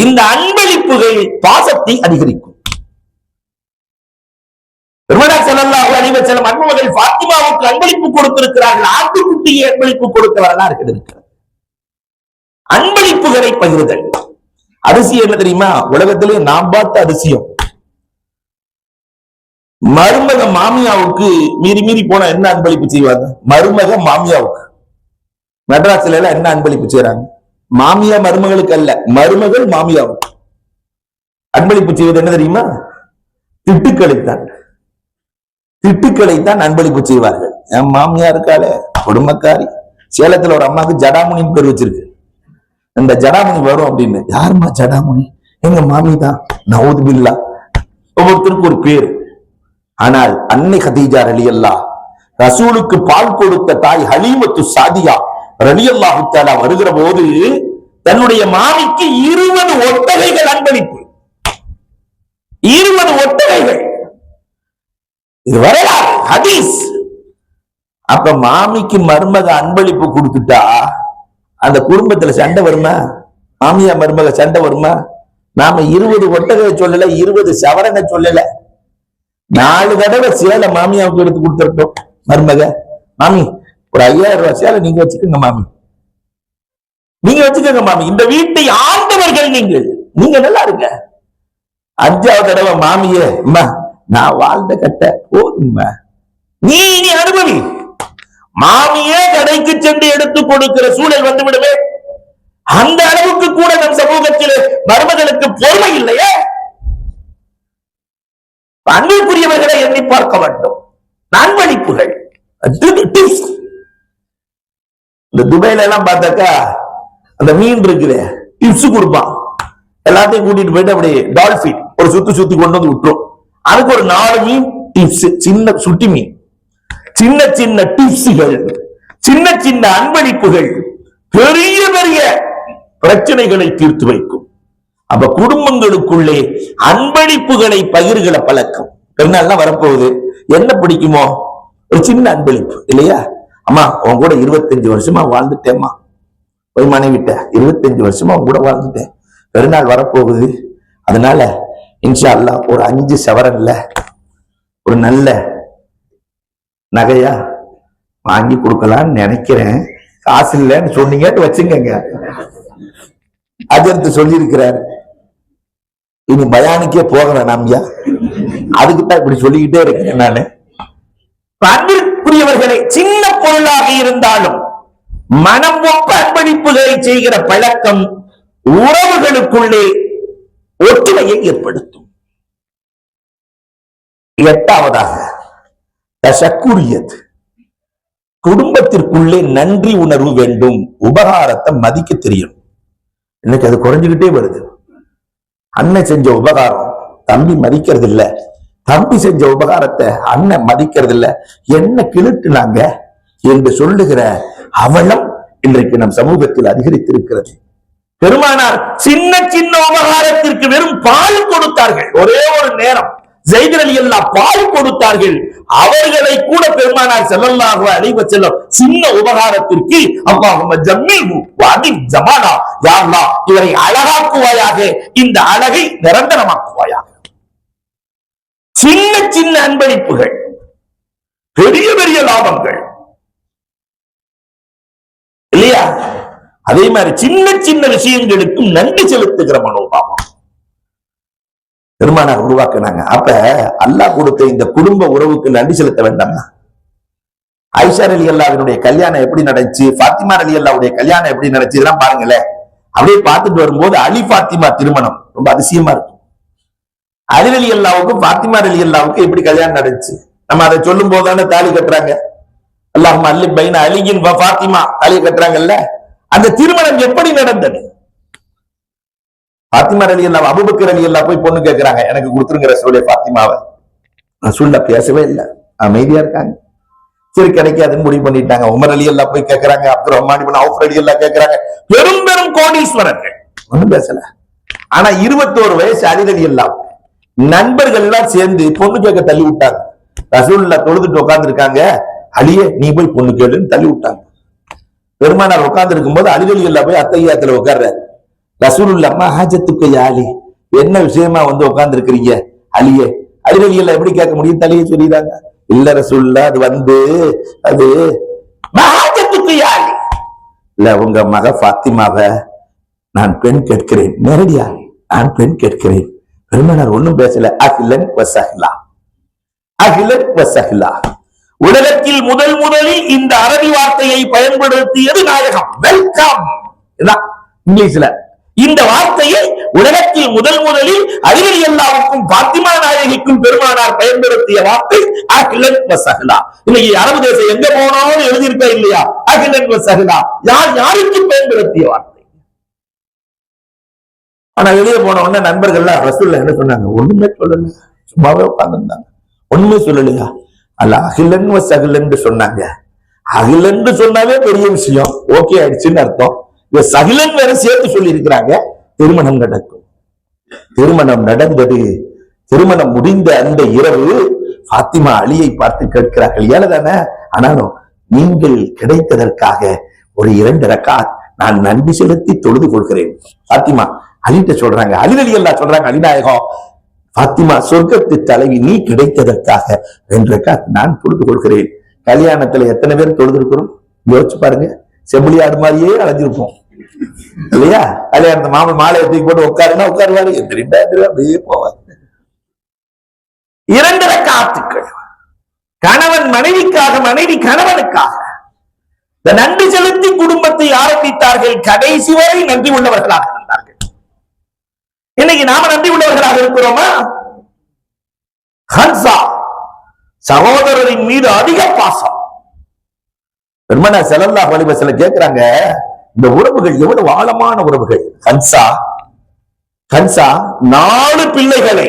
இந்த அன்பளிப்புகள் பாசத்தை அதிகரிக்கும். பெருமானார் ஸல்லல்லாஹு அலைஹி வஸல்லம் அன்புமகள் ஃபாத்திமாவுக்கு அன்பளிப்பு கொடுத்திருக்கிறார்கள். ஆட்டுக்குட்டியை அன்பளிப்பு கொடுத்த வரலாறு இருக்கிறது. அன்பளிப்புகளை பகிர்தல். அதிசயம் என்ன தெரியுமா? உலகத்திலே நாம் பார்த்த அதிசயம், மருமக மாமியாவுக்கு மீறி மீறி போனா என்ன அன்பளிப்பு செய்வாங்க? மருமக மாமியாவுக்கு மெட்ராஸ்ல எல்லாம் என்ன அன்பளிப்பு செய்யறாங்க? மாமியா மருமகளுக்கு அல்ல, மருமகள் மாமியாவுக்கு அன்பளிப்பு செய்வது என்ன தெரியுமா? திட்டுக்களைத்தான். திட்டுக்களைத்தான் அன்பளிப்பு செய்வார்கள். என் மாமியா இருக்காளே குடும்பக்காரி, சேலத்துல ஒரு அம்மாவுக்கு ஜடாமுனின்னு பேர் வச்சிருக்கு. இந்த ஜடாமுனி வரும் அப்படின்னு. யாருமா ஜடாமுனி? எங்க மாமி தான். நவுது பில்லா. ஒவ்வொருத்தருக்கு ஒரு பேர். ஆனால் அன்னை கதீஜா ரலியல்லாஹ், ரசூலுக்கு பால் கொடுத்த தாய் ஹலீமத்து சாதியா ரலியல்லாஹு தஆலா வருகிற போது தன்னுடைய மாமிக்கு 20 ஒட்டகைகள் அன்பளிப்பு. 20 ஒட்டகைகள். இது வரலாறு, ஹதீஸ். அப்ப மாமிக்கு மருமக அன்பளிப்பு கொடுத்துட்டா அந்த குடும்பத்துல சண்டை வருமா? மாமியா மருமக சண்டை வருமா? நாம 20 ஒட்டகை சொல்லல, 20 சவரனை சொல்லல. 4 தடவை சேலை மாமியாவுக்கு எடுத்து கொடுத்துருக்கோம். மருமக, மாமி ஒரு 5000 ரூபாய் சேலை நீங்க வச்சுக்கோங்க மாமி, நீங்க வச்சுக்கோங்க மாமி, இந்த வீட்டை ஆண்டவர்கள் நீங்கள், நீங்க நல்லா இருங்க. 5வது தடவை மாமியே, அம்மா நான் வாழ்ந்த கட்ட போதும்மா, நீ அனுபவி. மாமியே கடைக்கு சென்று எடுத்து கொடுக்கிற சூழல் வந்து விடுமே. அந்த அளவுக்கு கூட நம் சமூகத்தில் மருமகளுக்கு பொறுமை இல்லையே. அன்பிற்குரியவர்களை எண்ணி பார்க்க வேண்டும். நன்மளிப்புகள். இந்த துபாயில எல்லாம் பார்த்தாக்கா அந்த மீன் இருக்குது, டிப்ஸ் கொடுப்பான். எல்லாத்தையும் கூட்டிட்டு போயிட்டு அப்படியே டால்பின் ஒரு சுத்தி கொண்டு வந்து விட்டுரும். அதுக்கு ஒரு 4 மீன் டிப்ஸ், சின்ன சுட்டி மீன். சின்ன சின்ன டிப்ஸுகள், சின்ன சின்ன அன்பளிப்புகள் பெரிய பெரிய பிரச்சனைகளை தீர்த்து வைக்கும். அப்ப குடும்பங்களுக்குள்ளே அன்பளிப்புகளை பகிர்கிற பழக்கம். பெருநாள்லாம் வரப்போகுது, என்ன பிடிக்குமோ ஒரு சின்ன அன்பளிப்பு இல்லையா? அம்மா உன் கூட 25 வருஷமா வாழ்ந்துட்டேம்மா, போய் மனைவிட்ட 25 வருஷமா உன் கூட வாழ்ந்துட்டேன், பெருநாள் வரப்போகுது, அதனால இன்ஷா அல்லாஹ் ஒரு 5 சவரன்ல ஒரு நல்ல நகையா வாங்கி கொடுக்கலான்னு நினைக்கிறேன், காசு இல்லைன்னு சொன்னீங்க வச்சுங்க. அஜர்த்து சொல்லி இருக்கிறாரு, இனி பயானுக்கே போக வேணாம்யா, அதுக்குத்தான் இப்படி சொல்லிக்கிட்டே இருக்கேன் நானு. அன்பிற்குரியவர்களை, சின்ன பொருளாக இருந்தாலும் மனம் ஒப்ப அன்பளிப்புகளை செய்கிற பழக்கம் உறவுகளுக்குள்ளே ஒற்றுமையை ஏற்படுத்தும். 8வதாக தஷக்குரியத், குடும்பத்திற்குள்ளே நன்றி உணர்வு வேண்டும். உபகாரத்தை மதிக்க தெரியும். இன்னைக்கு அது குறைஞ்சுக்கிட்டே வருது. அண்ணன் செஞ்ச உபகாரம் தம்பி மதிக்கிறது இல்ல, தம்பி செஞ்ச உபகாரத்தை அண்ணன் மதிக்கிறது இல்ல, என்ன கிழட்டுனாங்க என்று சொல்லுகிற அவலம் இன்றைக்கு நம் சமூகத்தில் அதிகரித்திருக்கிறது. பெருமானார் சின்ன சின்ன உபகாரத்திற்கு வெறும் பால் கொடுத்தார்கள். ஒரே ஒரு நேரம் ஸைத் ரலியல்லாஹு பால் கொடுத்தார்கள். அவர்களை கூட பெருமானார் ஸல்லல்லாஹு அலைஹி வஸல்லம் சின்ன உபகாரத்திற்கு அல்லாஹும்ம ஜம்மில்ஹு வஅதிம் ஜமாலா, யா அல்லாஹ் இவரை அழகாக்குவாயாக, இந்த அழகை நிரந்தரமாக்குவாயாக. சின்ன சின்ன அன்பளிப்புகள் பெரிய பெரிய லாபங்கள் இல்லையா? அதே மாதிரி சின்ன சின்ன விஷயங்களுக்கும் நன்றி செலுத்துகிற மனோபாவம் பெருமானார் உருவாக்குனாங்க. அப்ப அல்லாஹ் கொடுத்த இந்த குடும்ப உறவுக்கு நன்றி செலுத்த வேண்டாமா? ஆயிஷா ரலியல்லாஹுவினுடைய கல்யாணம் எப்படி நடந்துச்சு, ஃபாத்திமா ரலியல்லாஹுடைய கல்யாணம் எப்படி நடந்துச்சு, இதெல்லாம் பாருங்களேன். அப்படியே பார்த்துட்டு வரும்போது அலி ஃபாத்திமா திருமணம் ரொம்ப அதிசயமா இருக்கும். அலி ரலியல்லாஹுக்கும் ஃபாத்திமா ரலியல்லாஹுக்கும் எப்படி கல்யாணம் நடந்துச்சு, நம்ம அதை சொல்லும் போதுதானே தாலி கட்டுறாங்க. அல்லாஹும்ம அல்லி பைன அலியின் வ ஃபாத்திமா தாலி கட்டுறாங்கல்ல. அந்த திருமணம் எப்படி நடந்தது? ஃபாத்திமா ரலியல்லாஹு அபூபக்கர் ரலியல்லாஹு போய் பொண்ணு கேட்கிறாங்க, எனக்கு கொடுத்துருங்க ரசூலே ஃபாத்திமாவை. ரசூலுல்லாஹ் பேசவே இல்லை, அமைதியா இருக்காங்க. சரி கிடைக்காதுன்னு முடிவு பண்ணிட்டாங்க. உமர் ரலியல்லாஹு போய் கேட்கிறாங்க, அப்துல் ரஹ்மான் இப்னு அவுஃப் ரலியல்லாஹு கேட்கிறாங்க, பெரும் பெரும் கோடீஸ்வரர்கள், ஒண்ணும் பேசல. ஆனா 21 வயசு அலி ரலியல்லாஹு நண்பர்கள் எல்லாம் சேர்ந்து பொண்ணு கேட்க தள்ளி விட்டாங்க. ரசூலுல்லாஹ் தொழுதுட்டு உட்கார்ந்து இருக்காங்க, அலியே நீ போய் பொண்ணு கேளுன்னு தள்ளி விட்டாங்க. பெருமானார் உட்கார்ந்து இருக்கும் போது அலி ரலியல்லாஹு போய் அத்தையாத்துல உட்கார்றாரு. ரசூலுல்லாஹ் ஹாஜத்துக்கு யா அலி, என்ன விஷயமா வந்து உட்கார்ந்து இருக்கிறீங்க? அலியே அலிரலியெல்லாம் எப்படி கேட்க முடியும்? தலையை சொல்லிதாங்க. இல்ல ரசூலுல்லாஹ், அது மஹாஜத்துக்கு யாரு இல்ல, உங்க மக ஃபாத்திமாவை நான் பெண் கேட்கிறேன். நேரடியா நான் பெண் கேட்கிறேன். பெருமானார் ஒண்ணும் பேசல. அகிலன் வசஹிலா, அகிலன் வசஹிலா. உலகத்தில் முதலில் இந்த அரபி வார்த்தையை பயன்படுத்தியது நாயகம். வெல்கம் இங்கிலீஷ்ல. இந்த வார்த்தையை உலகத்தில் முதலில் அலி ரலியல்லாஹுக்கும் பாத்திமா நாயகிக்கும் பெருமானார் பயன்படுத்திய வார்த்தை அகிலன் வசஹிலா. இன்னைக்கு அரபு தேசம் எங்க போனாலும் எழுதியிருக்கா இல்லையா? அகிலன் வசஹிலா. யாருக்கு பயன்படுத்திய வார்த்தை? ஆனா வெளியே போன உடனே நண்பர்கள்லாம் ரசூலுல்லாஹ் என்ன சொன்னாங்க? ஒண்ணுமே சொல்லல, சும்மாவே உட்கார்ந்துருந்தாங்க. ஒண்ணுமே சொல்லலையா? அல்ல அகிலன் வசஹிலன் சொன்னாங்க. அகிலன் சொன்னாவே பெரிய விஷயம், ஓகே ஆயிடுச்சுன்னு அர்த்தம். சகிலன் வேற சேர்த்து சொல்லி இருக்கிறாங்க. திருமணம் நடக்கும். திருமணம் நடந்தது. திருமணம் முடிந்த அந்த இரவு பாத்திமா அலியை பார்த்து கேட்கிறார்கள், ஏழதானே ஆனாலும் நீங்கள் கிடைத்ததற்காக ஒரு 2 ரக்காத் நான் நன்றி செலுத்தி தொழுது கொள்கிறேன். பாத்திமா அலிட்ட சொல்றாங்க, அலி ரலியல்லாஹு சொல்றாங்க, அலிநாயகம் பாத்திமா சொர்க்கத்து தலைவி, நீ கிடைத்ததற்காக 2 ரக்காத் நான் தொழுது கொள்கிறேன். கல்யாணத்துல எத்தனை பேர் தொழுது இருக்கிறோம் யோசிச்சு பாருங்க. செம்பிளியாடு மாதிரியே அலைஞ்சிருப்போம் இல்லையா? கல்யாணத்தை மாலையை தூக்கி போட்டு உட்காருன்னா உட்காருவாரு, அப்படியே போவார். 2 ரக்காத்துக்கள் கணவன் மனைவிக்காக, மனைவி கணவனுக்காக நன்றி செலுத்தி குடும்பத்தை ஆரம்பித்தார்கள். கடைசி வரை நன்றி உள்ளவர்களாக இருந்தார்கள். இன்னைக்கு நாம நன்றி உள்ளவர்களாக இருக்கிறோமா? ஹன்சா சகோதரரின் மீது அதிக பாசம். பெருமானார் ஸல்லல்லாஹு அலைஹி வஸல்லம் கேட்கிறாங்க, இந்த உறவுகள் எவ்வளவு ஆழமான உறவுகள். ஹன்சா 4 பிள்ளைகளை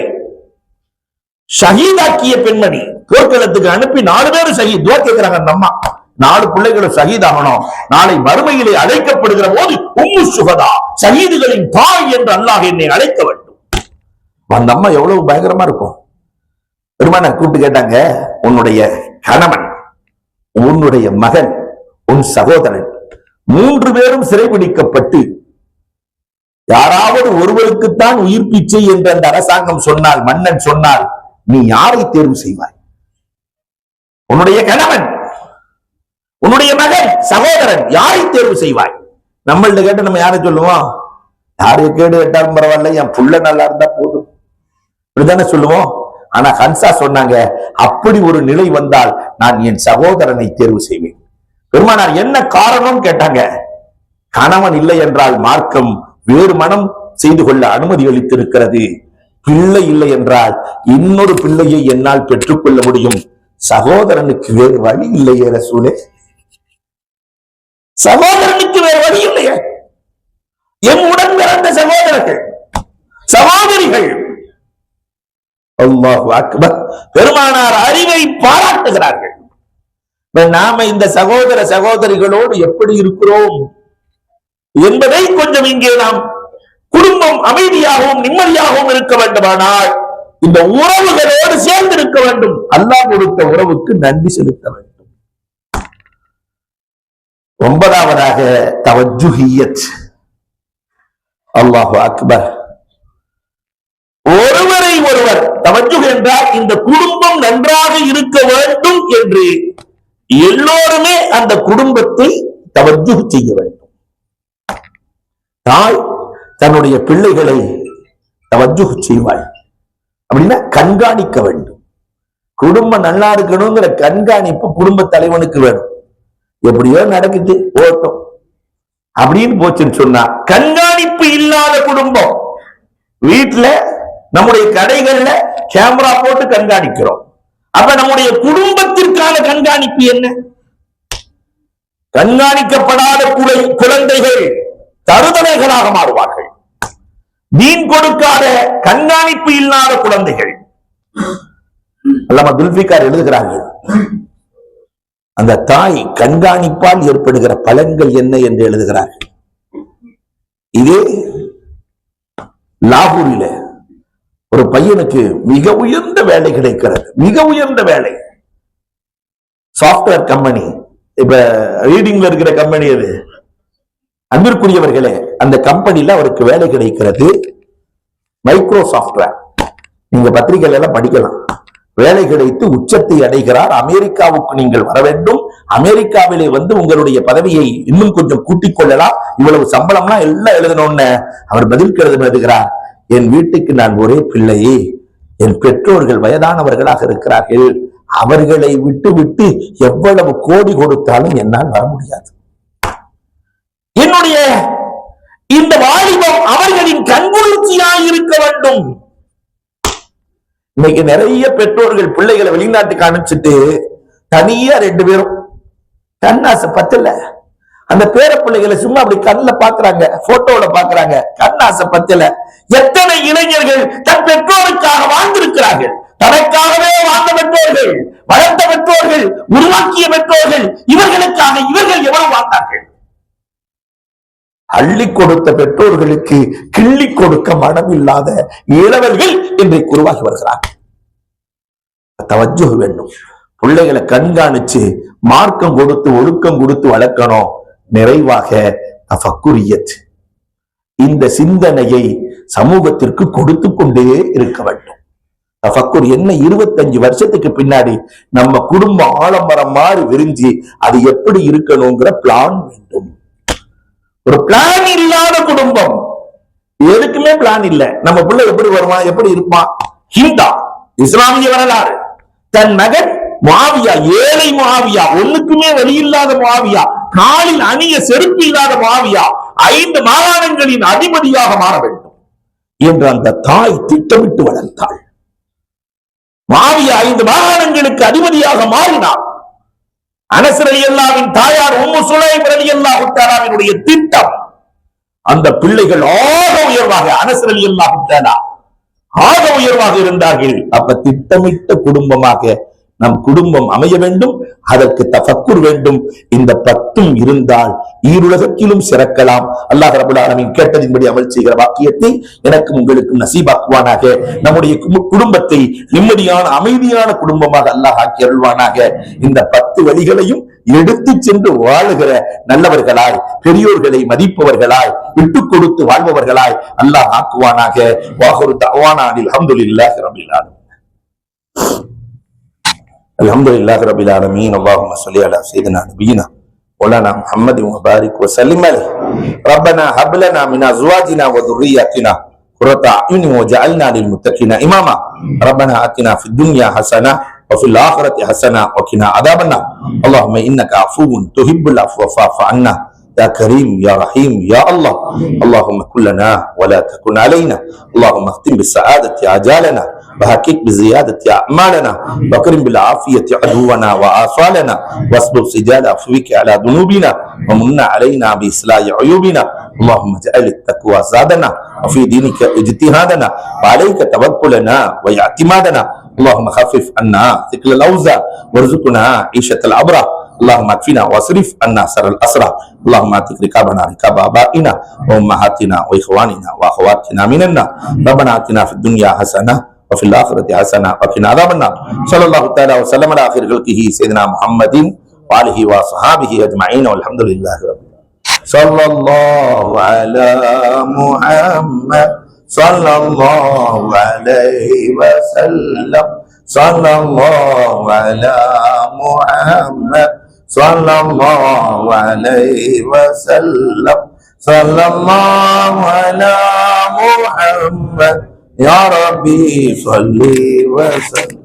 ஷஹீதாக்கிய பெண்மணி. போர்க்களத்துக்கு அனுப்பி 4 பேரும் ஷஹீத். துஆ கேட்கிறாங்க அந்த அம்மா, 4 பிள்ளைகளும் ஷஹீதாகணும். நாளை மறுமையிலே அழைக்கப்படுகிற போது உம்மு ஷுஹதா, ஷஹீதுகளின் தாய் என்று அல்லாஹ் என்னை அழைக்க வேண்டும். அந்த அம்மா எவ்வளவு பயங்கரமா இருக்கும். பெருமானார் கூப்பிட்டு கேட்டாங்க, உன்னுடைய கணவன், உன்னுடைய மகன், உன் சகோதரன் 3 பேரும் சிறைபிடிக்கப்பட்டு யாராவது ஒருவருக்குத்தான் உயிர் பிச்சை என்று அந்த அரசாங்கம் சொன்னால், மன்னன் சொன்னால், நீ யாரை தேர்வு செய்வாய்? உன்னுடைய கணவன், உன்னுடைய மகன், சகோதரன், யாரை தேர்வு செய்வாய்? நம்மள்ட்ட கேட்டு நம்ம யாரை சொல்லுவோம்? யாரு கேடு கேட்டாலும் பரவாயில்ல, என் புள்ள நல்லா இருந்தா போதும், இப்படித்தானே சொல்லுவோம். ஆனா ஹன்சா சொன்னாங்க, அப்படி ஒரு நிலை வந்தால் நான் என் சகோதரனை தேர்வு செய்வேன். பெருமானார் என்ன காரணம் கேட்டாங்க. கணவன் இல்லை என்றால் மார்க்கம் வேறு மனம் செய்து கொள்ள அனுமதி அளித்திருக்கிறது. பிள்ளை இல்லை என்றால் இன்னொரு பிள்ளையை என்னால் பெற்றுக்கொள்ள முடியும். சகோதரனுக்கு வேறு வழி இல்லையே ரசூலே, சகோதரனுக்கு வேறு வழி இல்லையே. என் உடன் பிறந்த சகோதரர்கள், சகோதரிகள். அல்லாஹு அக்பர். பெருமானார் அறிவை பாராட்டுகிறார்கள். நாம இந்த சகோதர சகோதரிகளோடு எப்படி இருக்கிறோம் என்பதை கொஞ்சம் இங்கே நாம் குடும்பம் அமைதியாகவும் நிம்மதியாகவும் இருக்க வேண்டுமானால் இந்த உறவுகளோடு சேர்ந்து இருக்க வேண்டும். அல்லாஹ் கொடுத்த உறவுக்கு நன்றி செலுத்த வேண்டும். 9வதாக தவஜ்ஜுஹியத். அல்லாஹு அக்பர். ஒருவரை ஒருவர் தவஜ்ஜுஹ் என்றால் இந்த குடும்பம் நன்றாக இருக்க வேண்டும் என்று எல்லோருமே அந்த குடும்பத்தை தவஜ்ஜுஹ் செய்ய வேண்டும். தாய் தன்னுடைய பிள்ளைகளை தவஜ்ஜுஹ் செய்வாள் அப்படின்னா கண்காணிக்க வேண்டும். குடும்பம் நல்லா இருக்கணுங்கிற கண்காணிப்பு குடும்ப தலைவனுக்கு வேணும். எப்படியோ நடக்குது ஓட்டம் அப்படின்னு போச்சுன்னு சொன்னா, கண்காணிப்பு இல்லாத குடும்பம். வீட்டுல நம்முடைய கடைகள்ல கேமரா போட்டு கண்காணிக்கிறோம். அப்ப நம்முடைய குடும்பத்திற்கான கண்காணிப்பு என்ன? கண்காணிக்கப்படாத குழந்தைகள் தருதலைகளாக மாறுவார்கள். தீன் கொடுக்காத, கண்காணிப்பு இல்லாத குழந்தைகள். அல்லாமா துல்ஃபிகார் எழுதுகிறார்கள், அந்த தாய் கண்காணிப்பால் ஏற்படுகிற பலன்கள் என்ன என்று எழுதுகிறார்கள். இதே லாகூரில ஒரு பையனுக்கு மிக உயர்ந்த வேலை கிடைக்கிறது. மிக உயர்ந்த வேலை, சாப்ட்வேர் கம்பெனி. இப்ப ரீடிங்ல இருக்கிற கம்பெனி அது. அன்பிற்குரியவர்களே, அந்த கம்பெனில அவருக்கு வேலை கிடைக்கிறது. Micro software. நீங்க பத்திரிகையில எல்லாம் படிக்கலாம். வேலை கிடைத்து உச்சத்தை அடைகிறார், அமெரிக்காவுக்கு நீங்கள் வர வேண்டும், அமெரிக்காவிலே வந்து உங்களுடைய பதவியை இன்னும் கொஞ்சம் கூட்டிக் கொள்ளலாம், இவ்வளவு சம்பளம்லாம் எல்லாம் எழுதணும்னு அவர் பதில் கடிதம் எழுதுகிறார். என் வீட்டுக்கு நான் ஒரே பிள்ளையே, என் பெற்றோர்கள் வயதானவர்களாக இருக்கிறார்கள், அவர்களை விட்டு விட்டு எவ்வளவு கோடி கொடுத்தாலும் என்னால் வர முடியாது. என்னுடைய இந்த வாலிபம் அவர்களின் கண்குளிர்ச்சியாய் இருக்க வேண்டும். இன்னைக்கு நிறைய பெற்றோர்கள் பிள்ளைகளை வெளிநாட்டுக்கு அனுப்பிச்சுட்டு தனியா 2 பேரும் கண்ணாசை பத்தல, அந்த பேர பிள்ளைகளை சும்மா அப்படி கண்ணுல பாக்குறாங்க, போட்டோல பாக்குறாங்க, கண்ணாசை பத்தல. எத்தனை இளைஞர்கள் தன் பெற்றோருக்காக வாழ்ந்திருக்கிறார்கள், தனக்காகவே வாழ்ந்த பெற்றோர்கள், வளர்ந்த பெற்றோர்கள், உருவாக்கிய பெற்றோர்கள், இவர்களுக்காக இவர்கள் எவ்வளவு வாழ்ந்தார்கள். அள்ளி கொடுத்த பெற்றோர்களுக்கு கிள்ளி கொடுக்க மனம் இல்லாத இளவர்கள் இன்றைக்கு உருவாகி வருகிறார்கள். தவஜ்ஜு வேண்டும். பிள்ளைகளை கண்காணிச்சு மார்க்கம் கொடுத்து ஒழுக்கம் கொடுத்து வளர்க்கணும். நிறைவாக தஃபக்குரியத், இந்த சிந்தனையை சமூகத்திற்கு கொடுத்து கொண்டே இருக்க வேண்டும். தஃபக்குர் என்ன, 25 வருஷத்துக்கு பின்னாடி நம்ம குடும்பம் ஆலமரம் மாதிரி விரிஞ்சு அது எப்படி இருக்கணுங்கிற பிளான் வேண்டும். ஒரு பிளான் இல்லாத குடும்பம், எதுக்குமே பிளான் இல்ல. நம்ம பிள்ளை எப்படி வருவான், எப்படி இருப்பான். ஹிந்தா இஸ்லாமிய வரலாறு, தன் மகன் முஆவியா, ஏழை முஆவியா, ஒண்ணுக்குமே வெளியில்லாத முஆவியா, காலில் அணிய செருப்பு இல்லாத முஆவியா 5 மாகாணங்களின் அதிபதியாக மாற வேண்டும் என்று அந்த தாய் திட்டமிட்டு வளர்த்தாள். முஆவியா 5 மாகாணங்களுக்கு அதிபதியாக மாறினார். அனஸ் ரலியல்லாஹுவின் தாயார் உம்மு சுலைம் ரலியல்லாஹு தஆலாவினுடைய திட்டம், அந்த பிள்ளைகள் ஆக உயர்வாக, அனஸ் ரலியல்லாஹு தஆலா ஆக உயர்வாக இருந்தார்கள். அப்ப திட்டமிட்ட குடும்பமாக நம் குடும்பம் அமைய வேண்டும். அதற்கு தஃபக்குர் வேண்டும். இந்த 10 இருந்தால் ஈருலகத்திலும் சிறக்கலாம். அல்லாஹ் ரப்பல் ஆலமீன் கேட்டதின்படி அமல் செய்கிற பாக்கியத்தை எனக்கும் உங்களுக்கும் நசீபாக்குவானாக. நம்முடைய குடும்பத்தை நிம்மதியான அமைதியான குடும்பமாக அல்லாஹ் ஆக்கி அருள்வானாக. இந்த 10 வழிகளையும் எடுத்து சென்று வாழுகிற நல்லவர்களாய், பெரியோர்களை மதிப்பவர்களாய், விட்டு கொடுத்து வாழ்பவர்களாய் அல்லாஹ் ஆக்குவானாக. வாஹிரு தஅவானா அல்ஹம்துலில்லாஹி ரப்பில் ஆலமீன். அல்ஹம்துலில்லாஹி ரப்பில் ஆலமீன். அல்லாஹும்ம ஸல்லி அலா சய்யிதினா நபியினா மௌலானா முஹம்மதின் வ பாரிக் வ சல்லிம் அலைஹி. ரப்பனா ஹப் லனா மின் அஸ்வாஜினா வ ذُرِّيَّتِنَا قُرَّةَ أَعْيُنٍ وَاجْعَلْنَا لِلْمُتَّقِينَ إِمَامًا. ربنا آتنا في الدنيا حسنة وفي الآخرة حسنة وقنا عذاب النار. اللهم إنك عفو تحب العفو فاعف عنا يا كريم يا رحيم يا الله. اللهم كن لنا ولا تكن علينا. اللهم اختم بالسعادة عجالنا وحقق بزيادة أعمالنا وكرم بالعافية عدونا وآصالنا واسبب سجال عفوك على ذنوبنا ومن علينا بإصلاح عيوبنا. اللهم اجعل التقوى زادنا وفي دينك اجتهادنا وعليك توكلنا واعتمادنا. اللهم خفف عنا ثقل الأوزار وارزقنا عيشة الأبرار. اللهم اكفنا واصرف عنا شر الأسرى. اللهم اعتق رقابنا رقاب آبائنا وأمهاتنا وإخواننا وأخواتنا من النار. ربنا آتنا في الدنيا حسنة وفي الآخرة حسنة وقنا عذاب النار. صلى الله تعالى وسلم على آخر خلقه سيدنا محمد وآله وصحابه أجمعين والحمد لله رب العالمين. صلى الله على محمد صلى الله عليه وسلم. صلى الله على محمد صلى الله عليه وسلم. صلى الله على محمد يا ربي صل وسلم.